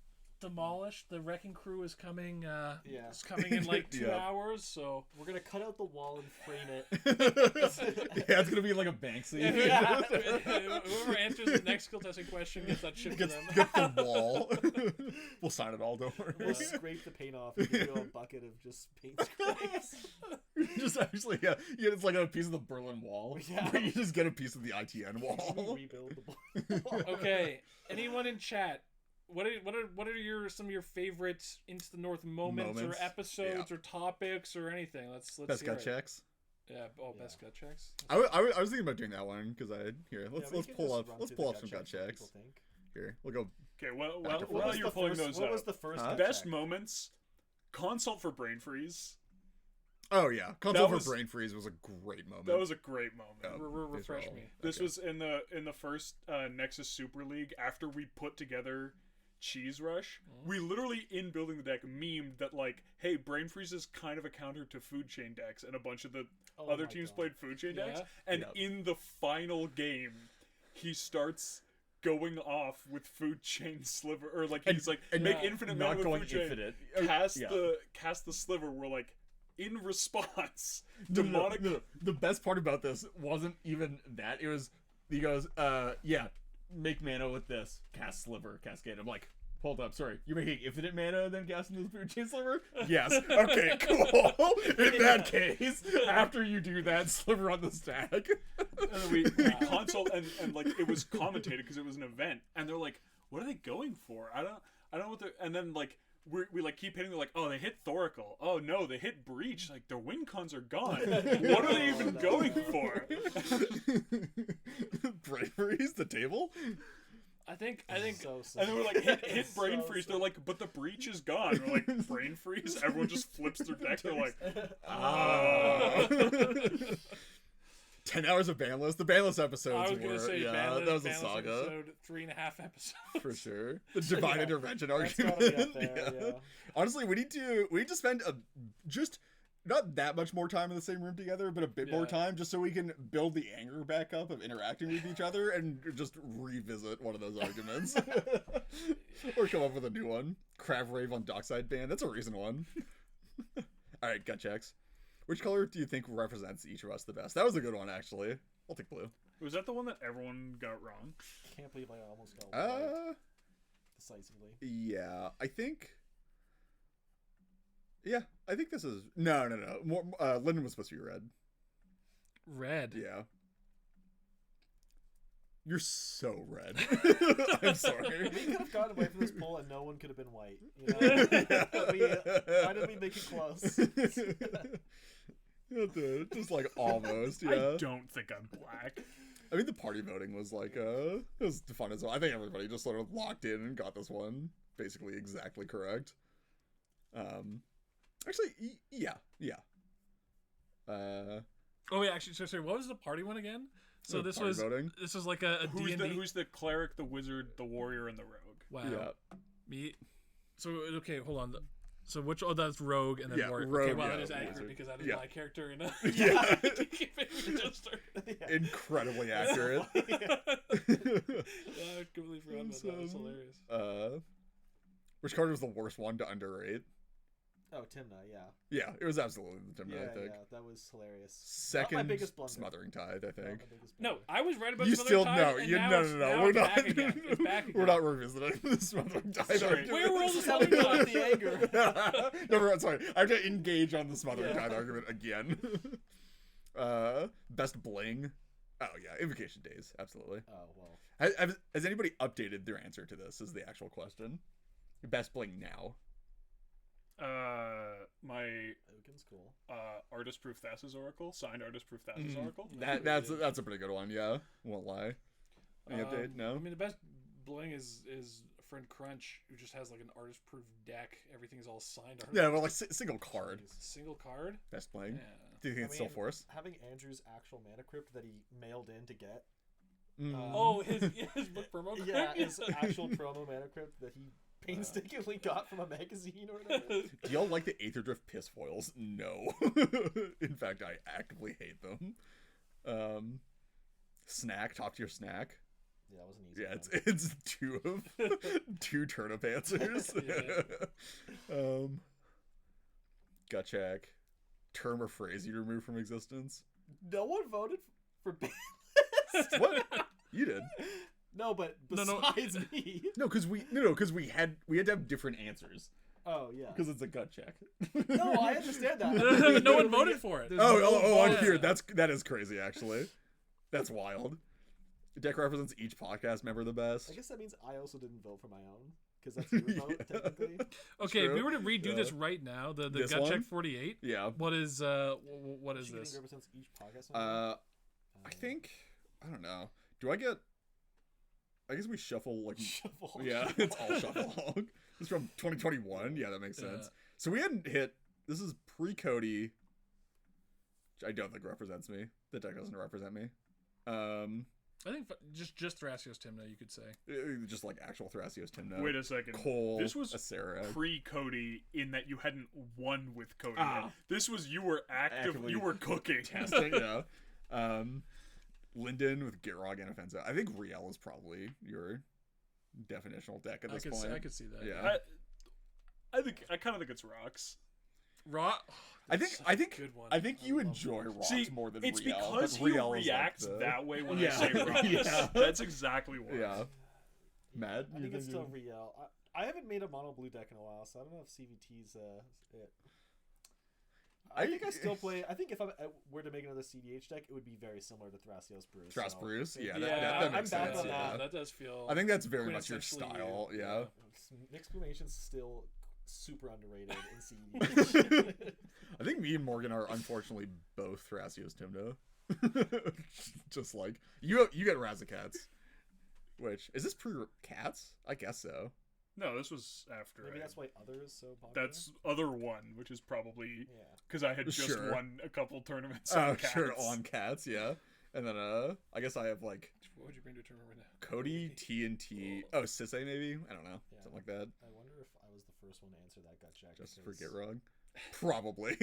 demolished. The wrecking crew is coming. Yeah. It's coming in like 2 Yeah. hours. So We're gonna cut out the wall and frame it. Yeah, it's gonna be like a Banksy. yeah, whoever answers the next skill testing question gets that shit to them. Get the wall. We'll sign it all. Don't worry. We'll scrape the paint off and give you a bucket of just paint scrapes. Just actually, yeah, it's like a piece of the Berlin Wall. Yeah. But you just get a piece of the ITN wall. Rebuild the wall. Okay, anyone in chat? What are some of your favorite Into the North moments Moments? or episodes or topics or anything? Let's Best hear gut it. checks. Yeah. Oh, best gut checks. I was thinking about doing that one because let's pull up some gut checks. Here, we'll go. Okay, well, Back and while forth. you're pulling those What up, was the first Huh? gut best check? moments, consult for brain freeze. Oh yeah, console was- for brain freeze was a great moment. That was a great moment. Oh, Refresh these are all- me. This okay. was in the first Nexus Super League after we put together Cheese Rush. We literally in building the deck memed that like, hey, Brain Freeze is kind of a counter to Food Chain decks, and a bunch of the Oh other my teams God. played Food Chain decks. Yeah. And Yep. in the final game, he starts going off with Food Chain Sliver, or like he's like and make yeah, infinite not mana with going Food Chain. infinite. Cast Yeah. the Sliver. We're like, in response, No, demonic. no. The best part about this wasn't even that. It was he goes, yeah, make mana with this, cast Sliver, Cascade. I'm like, hold up, sorry, you're making infinite mana and then casting the Food Chain Sliver? Yes. Okay, cool. In that case, after you do that, Sliver on the stack. And then we consult and like it was commentated because it was an event, and they're like, what are they going for? I don't know what they're, and then like we like keep hitting, they're like, oh, they hit Thoracle, oh no, they hit Breach, like their win cons are gone. What are they even going for? Brain freeze the table? I think So And then we're like, hit Brain So Freeze. sad. They're like, but the Breach is gone. We're like, Brain Freeze? Everyone just flips their deck. They're like, Ah. 10 hours of banless. The banless episodes I was were, gonna say that was a Banless saga. episode 3.5 episodes. For sure. The divine Yeah. intervention That's argument. gotta be up there, yeah. Honestly, we need to spend just not that much more time in the same room together, but a bit more Yeah. time just so we can build the anger back up of interacting with each other and just revisit one of those arguments. Or come up with a new one. Crab Rave on Dockside Band. That's a recent one. Alright, gut checks. Which color do you think represents each of us the best? That was a good one, actually. I'll take blue. was that the one that everyone got wrong? Can't believe I almost got white decisively. Yeah, I think. Yeah, I think this is no. More, Linden was supposed to be red. Red. Yeah. You're so red. I'm sorry. We could have gotten away from this poll and no one could have been white. You know? Why did we make it close? Just like almost, yeah. I don't think I'm black. I mean, the party voting was like, it was fun as well. I think everybody just sort of locked in and got this one basically exactly correct. Actually, yeah. Oh wait, actually, sorry. What was the party one again? So this party was voting. this was like a D&D. Who's the cleric, the wizard, the warrior, and the rogue? Wow. Yeah. Me. So okay, hold on. So which? Oh, that's rogue and then Yeah, warrior. rogue, Okay, well that yeah, is accurate wizard. because that is Yeah. my character in Yeah. Yeah. Incredibly accurate. I completely forgot about that. That's hilarious. Which card was the worst one to underrate? Oh, Timna, yeah. Yeah, it was absolutely the Timna, Yeah, I think. yeah, that was hilarious. Second, Not my biggest blunder. Smothering Tide, I Not think. my biggest No, blunder. I was right about You Smothering still Tide, no, and you now no, it's- no, no. now We're it's not. back again. It's back We're again. not revisiting the Smothering Tide. Sorry. argument. Where were all the This is how we Smothering got Tide? the anger. No, we're sorry. I have to engage on the Smothering Yeah. Tide argument again. Best bling. Oh yeah, Invocation Days, absolutely. Oh, well. Has anybody updated their answer to this? Is the actual question. Best bling now. My Oaken's cool. artist proof Thassa's Oracle, signed artist proof Thassa's Mhm. Oracle. That's a pretty good one. Yeah, won't lie. Any update? No. I mean, the best bling is friend Crunch, who just has like an artist proof deck. Everything's all signed. Yeah, well, like single card. Single card. Best playing. Yeah. Do you think it's still force? Having Andrew's actual mana crypt that he mailed in to get. Oh, his book promo code. Yeah, his actual promo mana crypt that he painstakingly got from a magazine or whatever. Do y'all like the Aetherdrift piss foils? No. In fact, I actively hate them. Snack, top tier snack. Yeah, that was an easy Yeah, one. it's two turnip answers. Yeah. Gut check. Term or phrase you remove from existence. No one voted for ban What? You did. No, but No. besides me. No, because we had to have different answers Oh, yeah. because it's a gut check. No, I understand that. No one voted for it. There's Oh, no I'm vote. here. That is crazy, actually. That's wild. The deck represents each podcast member the best. I guess that means I also didn't vote for my own. because that's your vote technically. Okay, if we True. were to redo this Yeah. right now, the This gut one? check 48. Yeah. What is Cheating this? represents each podcast. number? I think I don't know. Do I get? I guess we shuffle like. Shuffle. Yeah, it's all shuffle log. It's from 2021. Yeah, that makes sense. Yeah. So we hadn't hit. This is pre-Cody. Which I don't think represents me. The deck doesn't represent me. I think just Thrasios Timna, you could say. Just like actual Thrasios Timno. Wait a second. Cole. This was Acera. pre-Cody in that you hadn't won with Cody. Ah. yet. This was you were Actively you were cooking. Testing. Yeah. Linden with Gitrog and Offensive. I think Riel is probably your definitional deck at this point. I could see that. Yeah. I kind of think it's rocks. Raw. I think good one. I think you love enjoy rocks See, more than it's Riel. because but he Riel is like reacts the- that way when Yeah. I say rocks. Yeah. That's exactly why. Yeah. Matt, I you think it's you- still Riel. I haven't made a mono blue deck in a while, so I don't know if CVT's it. I think I still play. I think if I were to make another CDH deck, it would be very similar to Thrasios Bruce. Thras so Bruce? it- Yeah, Yeah, that makes I'm back sense. on Yeah. that. That does feel. I think that's very much your quintessentially style. you. Yeah. Mixed formation's still super underrated in CDH. I think me and Morgan are unfortunately both Thrasios Timno. Just like you get Razakats. Which is this pre cats? I guess so. No, this was after. Maybe I- that's why other is so popular. That's other one, which is probably yeah. because I had just Sure. won a couple tournaments. Oh, on Cats. sure, on cats, yeah. And then I guess I have like What would you bring to a tournament right now? Cody, TNT. Oh, Sisse maybe? I don't know. Yeah. Something like that. I wonder if I was the first one to answer that gut check. Just because- forget wrong. Probably.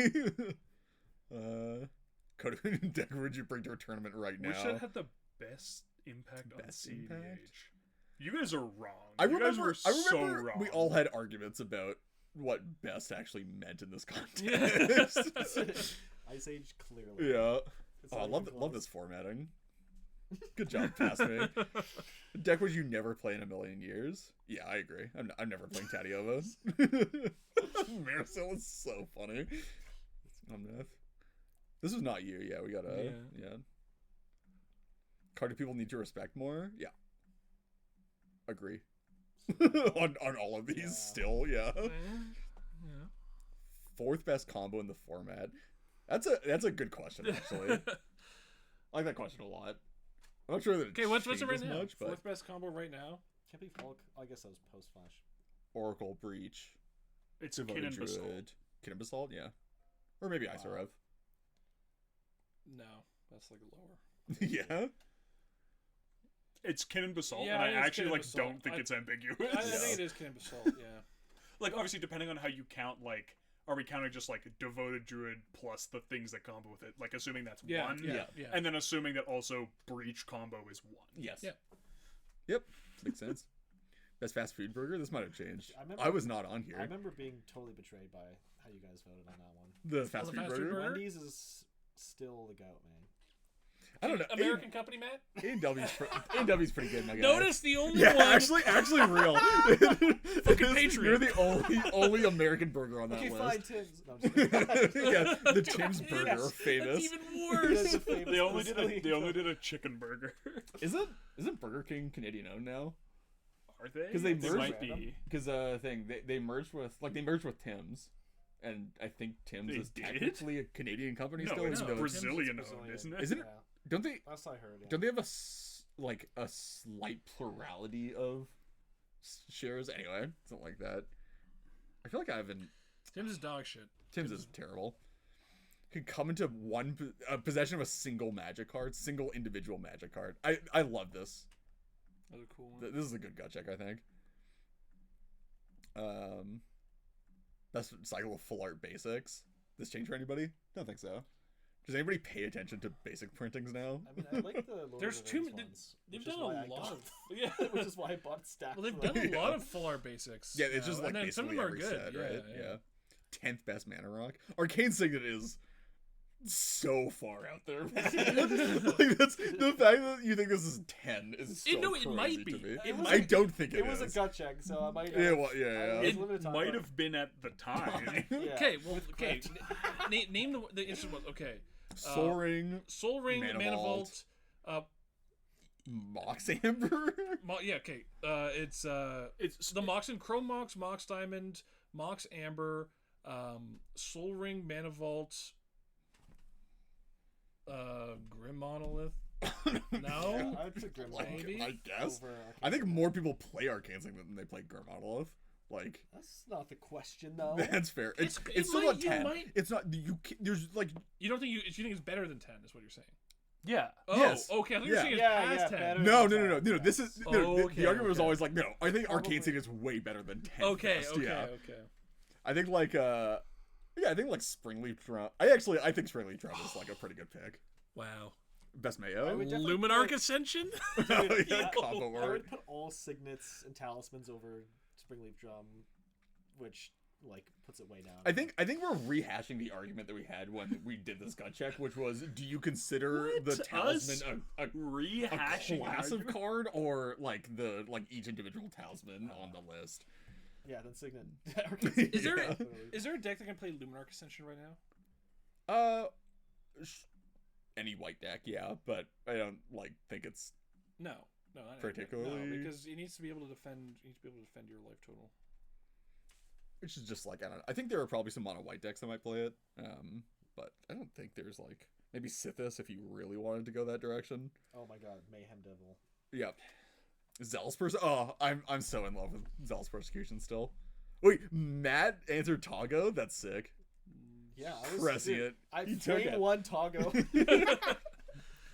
Cody, deck would you bring to a tournament right now? Which should had the best impact on Best CDH? impact? You guys are wrong. I You guys remember, were I so remember wrong. we all had arguments about what best actually meant in this context. Ice Age clearly. Yeah. It's Oh, I not love even love close. this formatting. Good job, past me. A deck would you never play in a million years? Yeah, I agree. I'm never playing Tatiova. Marisol is so funny. Omnath. This is not you. Yeah, we gotta. Yeah. Card do people need to respect more? Yeah. Agree. on all of these, Yeah. still, yeah. Yeah. Fourth best combo in the format. That's a good question, actually. I like that question a lot. I'm not sure that Okay, what's it right changes now? much, but Fourth best combo right now. Can't be Falk. I guess that was post Flash. Oracle Breach, It's Devoted Kin and Basalt. Druid, Kin Basalt, yeah, or maybe Isorev. No, that's like lower. Yeah, It's Kin and Basalt, Yeah, and I it's actually Kin and like Basalt. don't think it's ambiguous. I think it is Kin and Basalt. Yeah. Like obviously, depending on how you count, like, are we counting just like Devoted Druid plus the things that combo with it? Like assuming that's Yeah. one, Yeah. and then assuming that also Breach combo is one. yes, Yeah. yep, makes sense. Best fast food burger. This might have changed. I remember- I was not on here. I remember being totally betrayed by how you guys voted on that one. The fast the food fast food burger. burger? Wendy's is still the goat, man. I don't know. American company, Matt. A&W's pretty good, my guy. Notice the only Yeah, one. actually real. Patriot. You're the only American burger on that Okay, list. fine, Tim's. No, I'm just kidding. Yeah, the Tim's burger are That's famous. even Yeah, worse. it's a famous They only did Brazilian they only company. did a chicken burger. Isn't Burger King Canadian owned now? Are they? 'Cause they They merged- might be. Because they merged with Tim's, and I think Tim's They is did? technically a Canadian company No, still. it's even though Brazilian Tim's is owned, Brazilian. isn't it? Isn't it? Yeah, Don't they? that's what I heard. Yeah. Don't they have a slight plurality of shares? Anyway, something like that. I feel like I haven't. Tim's is dog shit. Tim's is terrible. Could come into possession of a single magic card, single individual magic card. I love this. Another cool one. This is a good gut check, I think. Best cycle of full art basics. This change for anybody? Don't think so. Does anybody pay attention to basic printings now? I mean, I like the Lord There's of the too Rings many- ones, they've which is done a why I lot got- of- yeah. which is why I bought stacks. Well, they've of done them. a lot of full art basics. Yeah, it's just now, like and then some of basically them are every good. set, Yeah, right? Yeah. 10th best mana rock. Arcane Signet is so far out there. Like that's the fact that you think this is 10 is so No, it might crazy be. to me. It was I a- don't think It was a is. gut check, so I might. Yeah, well, yeah, I yeah. was limited It time, might but- have been at the time. Yeah, Okay, well, with okay. crypt. Name the instant one. Okay. Soaring. Soul Ring, Mana Mana Vault. Vault. Mox Amber. Yeah, okay. It's the Mox and Chrome Mox, Mox Diamond, Mox Amber, Soul Ring, Mana Vault, Grim Monolith. No, I'd pick Grim Maybe. I guess. over I think Arcane more people play Arcane Signet than they play Grim Monolith. Like, That's not the question, though. that's fair. It's it still might- not you 10. might- It's not. There's like. you don't think you think it's better than 10? Is what you're saying? Yeah. Oh, Yes. okay. I think you're Yeah. saying it's Yeah, past yeah, 10. better. No. This is no, Oh, the okay, argument was okay. always like, no. I think Arcane Probably. Signet is way better than 10. Okay, Fest, okay, yeah. okay. I think like I think like Springleaf Drum. I think Springleaf Drum is like a pretty good pick. Wow. Best I Mayo. would definitely Luminarch put- Ascension? Oh, yeah, I- combo I word. would put all signets and talismans over Springleaf Drum, which like puts it way down. I think we're rehashing the argument that we had when we did this gut check, which was, do you consider What? the talisman a Rehashing class of argument? card or like each individual talisman on the list? Yeah, then signet. Is there Yeah. is there a deck that can play Luminarch Ascension right now? Any white deck, yeah, but I don't think it's No, not Particularly- no, because it needs to be able to defend. You need to be able to defend your life total. which is just like, I don't know. I think there are probably some mono white decks that might play it, but I don't think there's like maybe Sithis if you really wanted to go that direction. Oh my god, Mayhem Devil. Yep. Zealous Oh, I'm so in love with Zealous Persecution still. Wait, Matt answered Togo? That's sick. Yeah, I was Prescient. I He took played it. one Togo.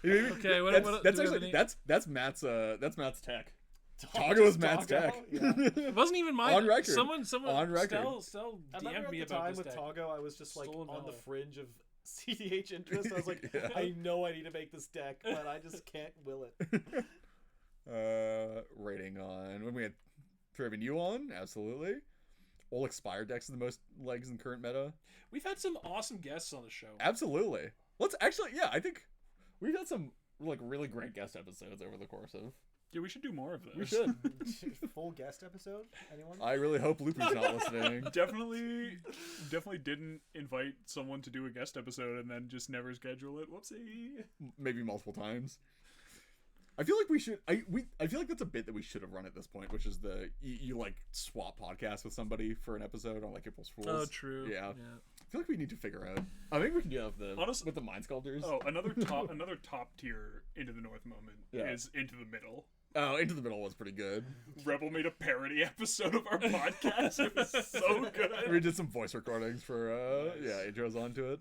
Okay, what- that's, what- that's do we have actually any- that's Matt's tech. Togo is Matt's tech. Yeah. It wasn't even mine. On record. Someone On record. Stell I remember DM'd at me the about time this with deck. Togo, I was just like Stolen on the Valor. fringe of CDH interest. I was like, Yeah. I know I need to make this deck, but I just can't will it. Rating on when we had Traven you on, absolutely. All expired decks are the most legs in current meta. We've had some awesome guests on the show. Absolutely. Let's actually, yeah, I think we've had some like really great guest episodes over the course of. Yeah, we should do more of this. We should. Full guest episode? Anyone? I really hope Loopy's not listening. Definitely didn't invite someone to do a guest episode and then just never schedule it. Whoopsie. Maybe multiple times. I feel like we should. I feel like that's a bit that we should have run at this point, which is you like swap podcasts with somebody for an episode on like April Fools. Oh, true. Yeah. I feel like we need to figure out. I think we can do that with the Mind Sculptors. Oh, another top tier Into the North moment is Into the Middle. Oh, Into the Middle was pretty good. Rebel made a parody episode of our podcast. It was so good. We did some voice recordings for intros onto it.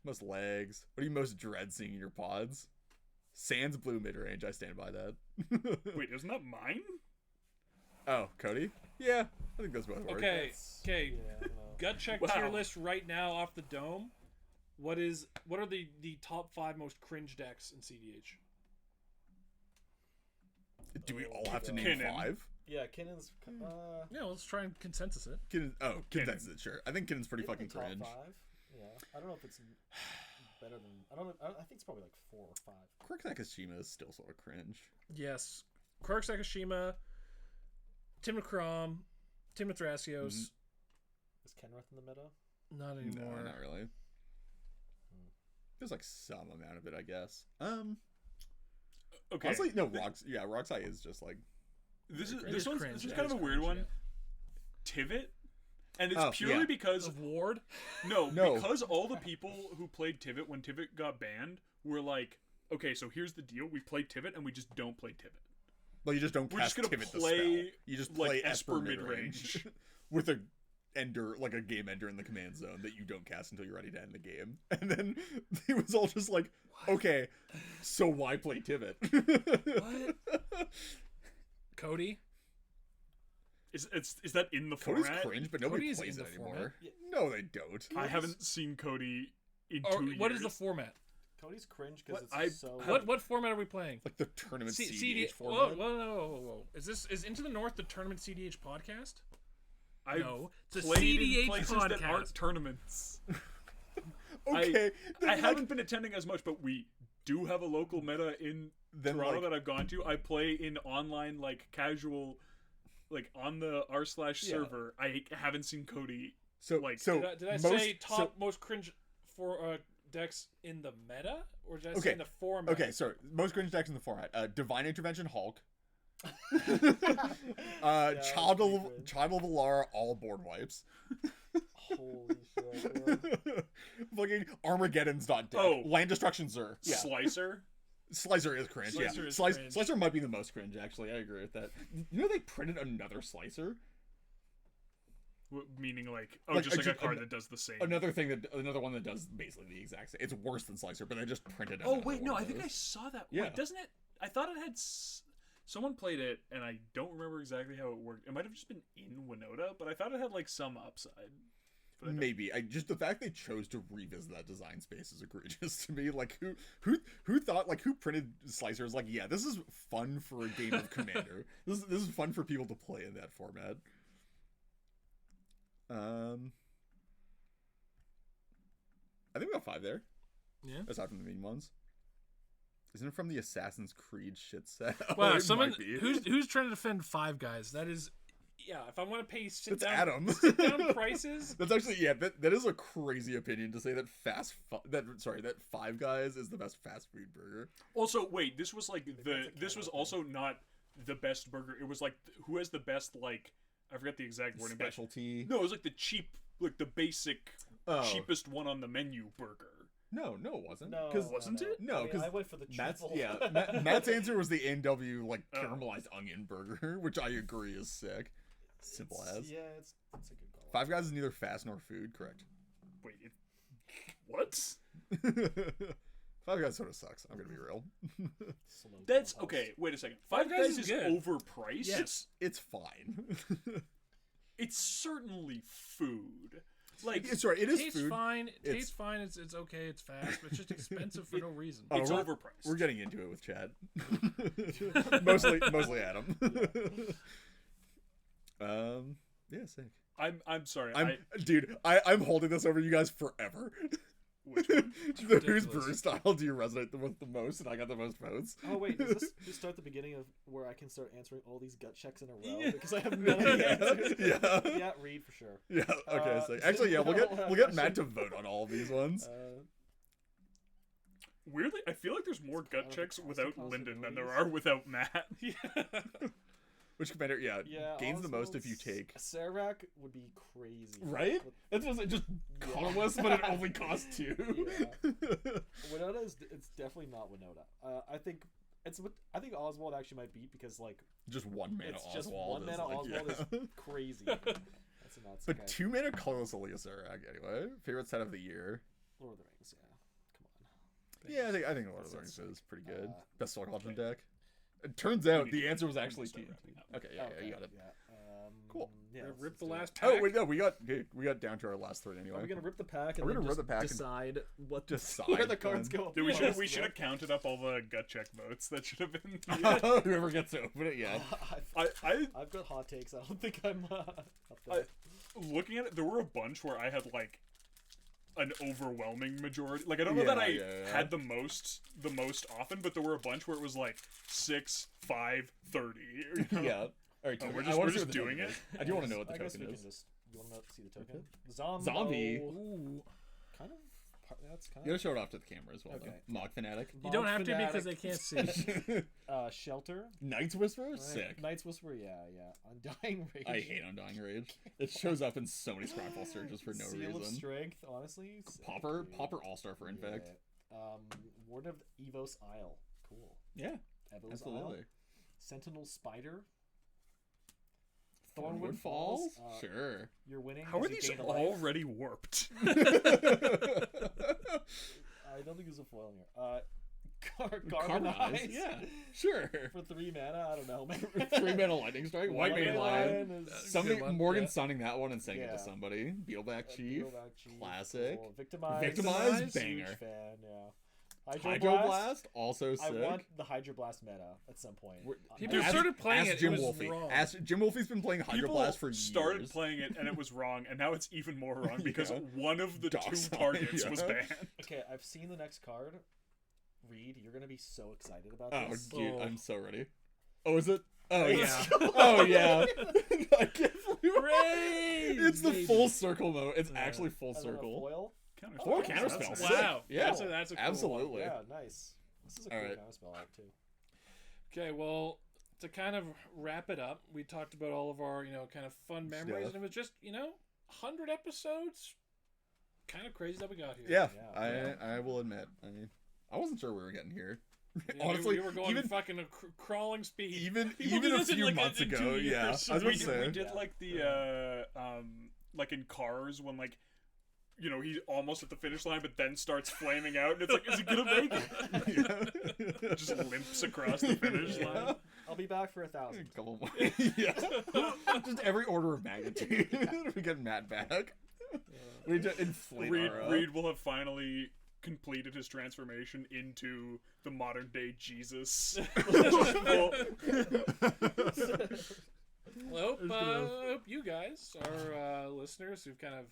Most legs. What do you most dread seeing in your pods? Sans blue mid range. I stand by that. Wait, isn't that mine? Oh, Cody? Yeah, I think those both work. Okay. Okay. Yeah, I don't know. Gut check Wow. tier list right now off the dome. What are the top 5 most cringe decks in CDH? Do we all have to name Kinnan. 5? Yeah, Kinnon's. Yeah, let's try and consensus it. Kinnan's it, sure. I think Kinnan's pretty fucking top cringe. 5. Yeah, I don't know if it's better than. I don't know. I think it's probably like 4 or 5. Quirk Nakashima is still sort of cringe. Yes. Quark Sakashima, Tim McCrom, Tim Thrasios. Is Kenrith in the meta? Not anymore. No, not really. There's like some amount of it, I guess. Okay. Honestly, no, Roxai is just like This It is is cringe. this is It kind is of a weird cringe, one. Tivit, and it's Oh, purely yeah. because Of Ward. No. because all the people who played Tivit when Tivit got banned were like, okay, so here's the deal: we play Tivit and we just don't play Tivit. well, you just don't We're cast just gonna Tivit the play, spell. You just like, play Esper Esper mid-range. mid-range with a ender, like a game ender in the command zone that you don't cast until you're ready to end the game. And then it was all just like, okay, so why play Tivit? What? Cody. Is that in the Cody's format? cringe, but nobody Cody is plays in it the anymore. format. No, they don't. I haven't seen Cody in Or 2 years. what is the format? Cody's cringe because What? it's so. What format are we playing? Like the tournament CDH CDH. format. Whoa. Is Into the North the tournament CDH podcast? I No, it's a played CDH in places that podcast. aren't tournaments. Okay, I then, like, haven't been attending as much, but we do have a local meta in Then, Toronto like- that I've gone to. I play in online, like casual, like on the r/server. I haven't seen Cody. So like, so Did I most, say so- top most cringe for decks in the meta, or did I say Okay. in the format? Okay, sorry. Most cringe decks in the format. Divine Intervention Hulk. that's Child pretty of cringe. Child of Alara all board wipes. Holy shit, man. Fucking Armageddon's not deck. Oh. Land Destruction Zur. Yeah. Slicer. Slicer is cringe. Slicer yeah. is cringe. Slicer might be the most cringe, actually. I agree with that. You know they printed another Slicer? Meaning like Like, just like a just card that does the same. Another one that does basically the exact same. It's worse than Slicer, but they just printed Oh another wait, no, one I of think I those. saw that. Yeah. Wait, doesn't it? I thought it had. Someone played it, and I don't remember exactly how it worked. It might have just been in Winota, but I thought it had like some upside. But I don't- Maybe. Just the fact they chose to revisit that design space is egregious to me. Like who thought, like, who printed Slicer is like, yeah, this is fun for a game of Commander. This is fun for people to play in that format. I think we got 5 there. Yeah. Aside from the mean ones. Isn't it from the Assassin's Creed shit set? Wow, It someone might be. who's trying to defend Five Guys? That is, yeah. If I want to pay sit That's down, Adam. sit down prices. That's actually, yeah, that is a crazy opinion to say that that Five Guys is the best fast food burger. Also, wait, this was like that's a this was canon also not the best burger. It was like who has the best, like, I forget the exact wording, but Specialty. no, it was like the cheap, like the basic Oh. cheapest one on the menu burger. No, it wasn't. No, 'Cause- wasn't it? No, I mean, 'cause I went for the Matt's triple. Matt's answer was the NW like Oh. caramelized onion burger, which I agree is sick. Simple as. Yeah, it's a good call. Five Guys is neither fast nor food, correct? Wait, what? Five Guys sort of sucks. I'm gonna be real. Slow That's clubhouse. okay. Wait a second. Five Five Guys Guys is is good. overpriced. Yes. It's fine. It's certainly food. Like It's right. It is Tastes food. fine. It It's- tastes fine. It's okay. It's fast, but it's just expensive for no reason. Oh, it's we're- overpriced. We're getting into it with Chad. mostly Adam. Yeah, sick. I'm sorry. I'm holding this over you guys forever. Which one? Whose Ridiculous. brew style do you resonate with the most? And I got the most votes. Oh wait, does this just start the beginning of where I can start answering all these gut checks in a row Yeah. because I have none of the answers? Yeah. Yeah, read for sure. Yeah. Okay. So actually, yeah, we'll get Matt to vote on all of these ones. Weirdly, I feel like there's more gut Out of checks the without constant Lyndon than possibilities. there are without Matt. Which commander? Yeah. Yeah, Gains the most if you take. Serac would be crazy. Right? It's just colorless, but it only costs 2. Winota it's definitely not Winota. I think Oswald actually might beat because like Just 1 mana it's Oswald. just one is mana like, Oswald yeah. is crazy. That's a nuts. But Okay. 2 mana colorless Eliasarac anyway. Favorite set of the year. Lord of the Rings, yeah. Come on. Yeah, I think Lord of the That Rings sounds is pretty good. Best Soul Legend okay. deck. It turns out need the to- answer was we need actually to start TNT. wrapping up. Okay, yeah, you got it. Yeah. Cool. Yeah, Rip the let's do it. last pack. Oh wait, no, we got down to our last 3 anyway. Are we gonna rip the pack? And We're then gonna rip just the pack and decide what decide where the cards then. go. Dude, we Yeah, should let's have do counted up all the gut check votes that should have been. Whoever gets to open it, yeah. that. I I've got hot takes. I don't think I'm up there. looking at it, there were a bunch where I had like an overwhelming majority. Like I don't know Yeah, that I yeah, yeah. had the most often, but there were a bunch where it was like 6, 5, 30. You know? Yeah. All right, Oh, token. we're I just- wanna we're see just what the doing token it? is. I do want to know what the I guess token we is. can just. You want to see the token? Zombie. Ooh. Kind of. That's kind You gotta of. show it off to the camera as well, Okay. though. Mog Fanatic. You don't have to Fanatic. because they can't see. Shelter. Night's Whisperer? Right. Sick. Knight's Whisper. Yeah. Undying Rage. I hate Undying Rage. It shows up in so many Scryfall searches for no Seal of reason. Strength. Honestly. sick, Popper dude. All-Star for Infect. Yeah. Warden of Evos Isle. Cool. Yeah, Evos absolutely. Isle. Sentinel Spider. Thornwood Falls? Uh, Sure. You're winning. How are as you these gain a life. already warped? I don't think there's a foil in here. Carbonize. Yeah, sure. For 3 mana, I don't know, man. 3 mana Lightning Strike, White Mane Lion. is Good Somebody, one, Morgan yeah. signing that one and sending it Yeah. to somebody. Beetleback Chief. Beetleback Chief, Classic. cool. Victimize. Victimize, Huge banger. fan, yeah. Hydroblast, also sick. I want the Hydroblast meta at some point. People Ask- started playing ask it. Jim It was Wolfe. wrong. Jim Wolfe's been playing People Hydroblast for years. started playing it and it was wrong, and now it's even more wrong because Yeah. one of the Doc 2 sign, targets yeah. was banned. Okay, I've seen the next card. Reed, you're gonna be so excited about Oh, this. dude, Oh. I'm so ready. Oh, is it? Oh, Yeah. yeah. Oh, yeah. I can't believe Hooray! It's the Maybe. full circle mode. It's Yeah. actually full And then a circle. foil. Counterspell. Oh, That's Counterspell. nice. Sick. Wow. Yeah. That's a cool Absolutely. Yeah, nice. This is a All cool right. counterspell art too. Okay, well, to kind of wrap it up, we talked about all of our, kind of fun memories, Stuff. and it was just, 100 episodes. Kind of crazy that we got here. Yeah, Yeah. I will admit. I wasn't sure we were getting here. Yeah, Honestly, we were going even fucking crawling speed. even People even do a this in, few like, months in 2 ago, yeah. I years. was we about to say. did like the like in Cars when like he's almost at the finish line but then starts flaming out and it's like, is he gonna make it? Yeah. Just limps across the finish line. I'll be back for 1,000. A couple more. Yeah. Just every order of magnitude. We get Matt back. We just inflate our Reed will have finally completed his transformation into the modern day Jesus. Well, Well, I hope you guys, our listeners who've kind of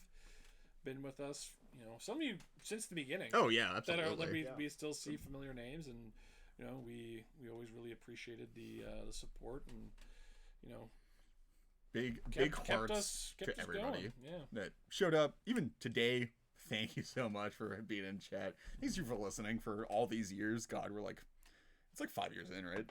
been with us, some of you since the beginning. Oh yeah, That absolutely. are Yeah. we still see familiar names, and we always really appreciated the support, and big kept hearts us to everybody going. Yeah. that showed up even today. Thank you so much for being in chat. Thanks you for listening for all these years. God, it's like 5 years in, right?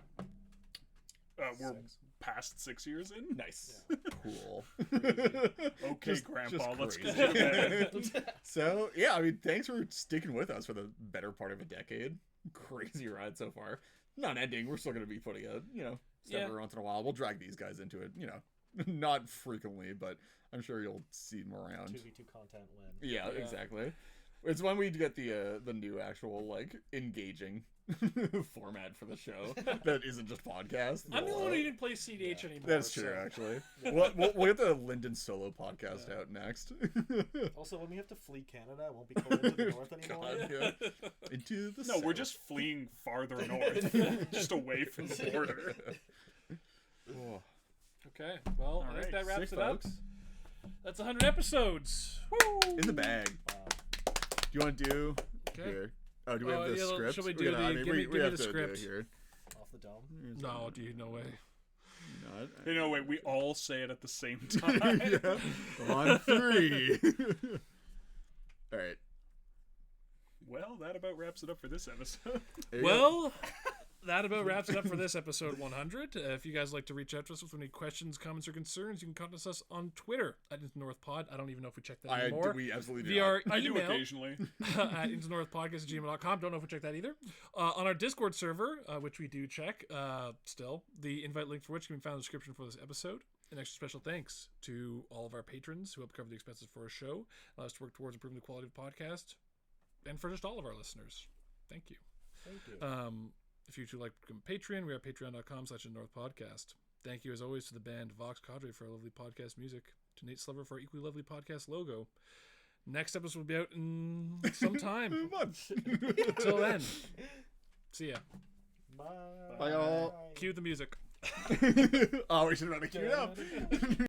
we're 6. past 6 years in. Nice. Cool. Okay, Just Grandpa, let's crazy. get you to bed. So yeah, I mean, thanks for sticking with us for the better part of a decade. Crazy ride so far. Not ending. We're still gonna be putting a stuff Yeah. every once in a while. We'll drag these guys into it. Not frequently, but I'm sure you'll see them around. 2v2 content when. Yeah, Yeah. exactly. It's when we get the new actual engaging format for the show that isn't just podcast. I'm the only one who didn't play CDH anymore. That's true, so- actually. We'll get the Lyndon solo podcast out next. Also, when we have to flee Canada, it won't be cold into the north anymore. God, yeah. Into the No, we're south. just fleeing farther north, just away from the border. Oh, Okay, well, I right, think that wraps sick, it up. folks. That's 100 episodes. In the bag. Wow. Do you want to do Okay. here? Oh, do we have Oh, the yeah, script? should we do the- give me we the have to script. do it here. Off the dome. No, dude, no way. Not, Wait, we all say it at the same time. yeah. On 3. All right. Well, that about wraps it up for this episode. There you go. Well, that about wraps it up for this episode 100. If you guys like to reach out to us with any questions, comments, or concerns, you can contact us on Twitter at IntoNorthPod. I don't even know if we check that anymore. We absolutely do. Via our I do email occasionally. at intonorthpodcast@gmail.com. Don't know if we check that either. On our Discord server, which we do check still, the invite link for which can be found in the description for this episode. An extra special thanks to all of our patrons who help cover the expenses for our show, allow us to work towards improving the quality of the podcast, and for just all of our listeners. Thank you. Thank you. If you too like to become a Patreon, we are patreon.com/IntoNorthPodcast. Thank you as always to the band Vox Cadre for our lovely podcast music, to Nate Slover for our equally lovely podcast logo. Next episode will be out in some time. Months. Until then, see ya. Bye. Bye, y'all. Cue the music. Oh, we should have queued up.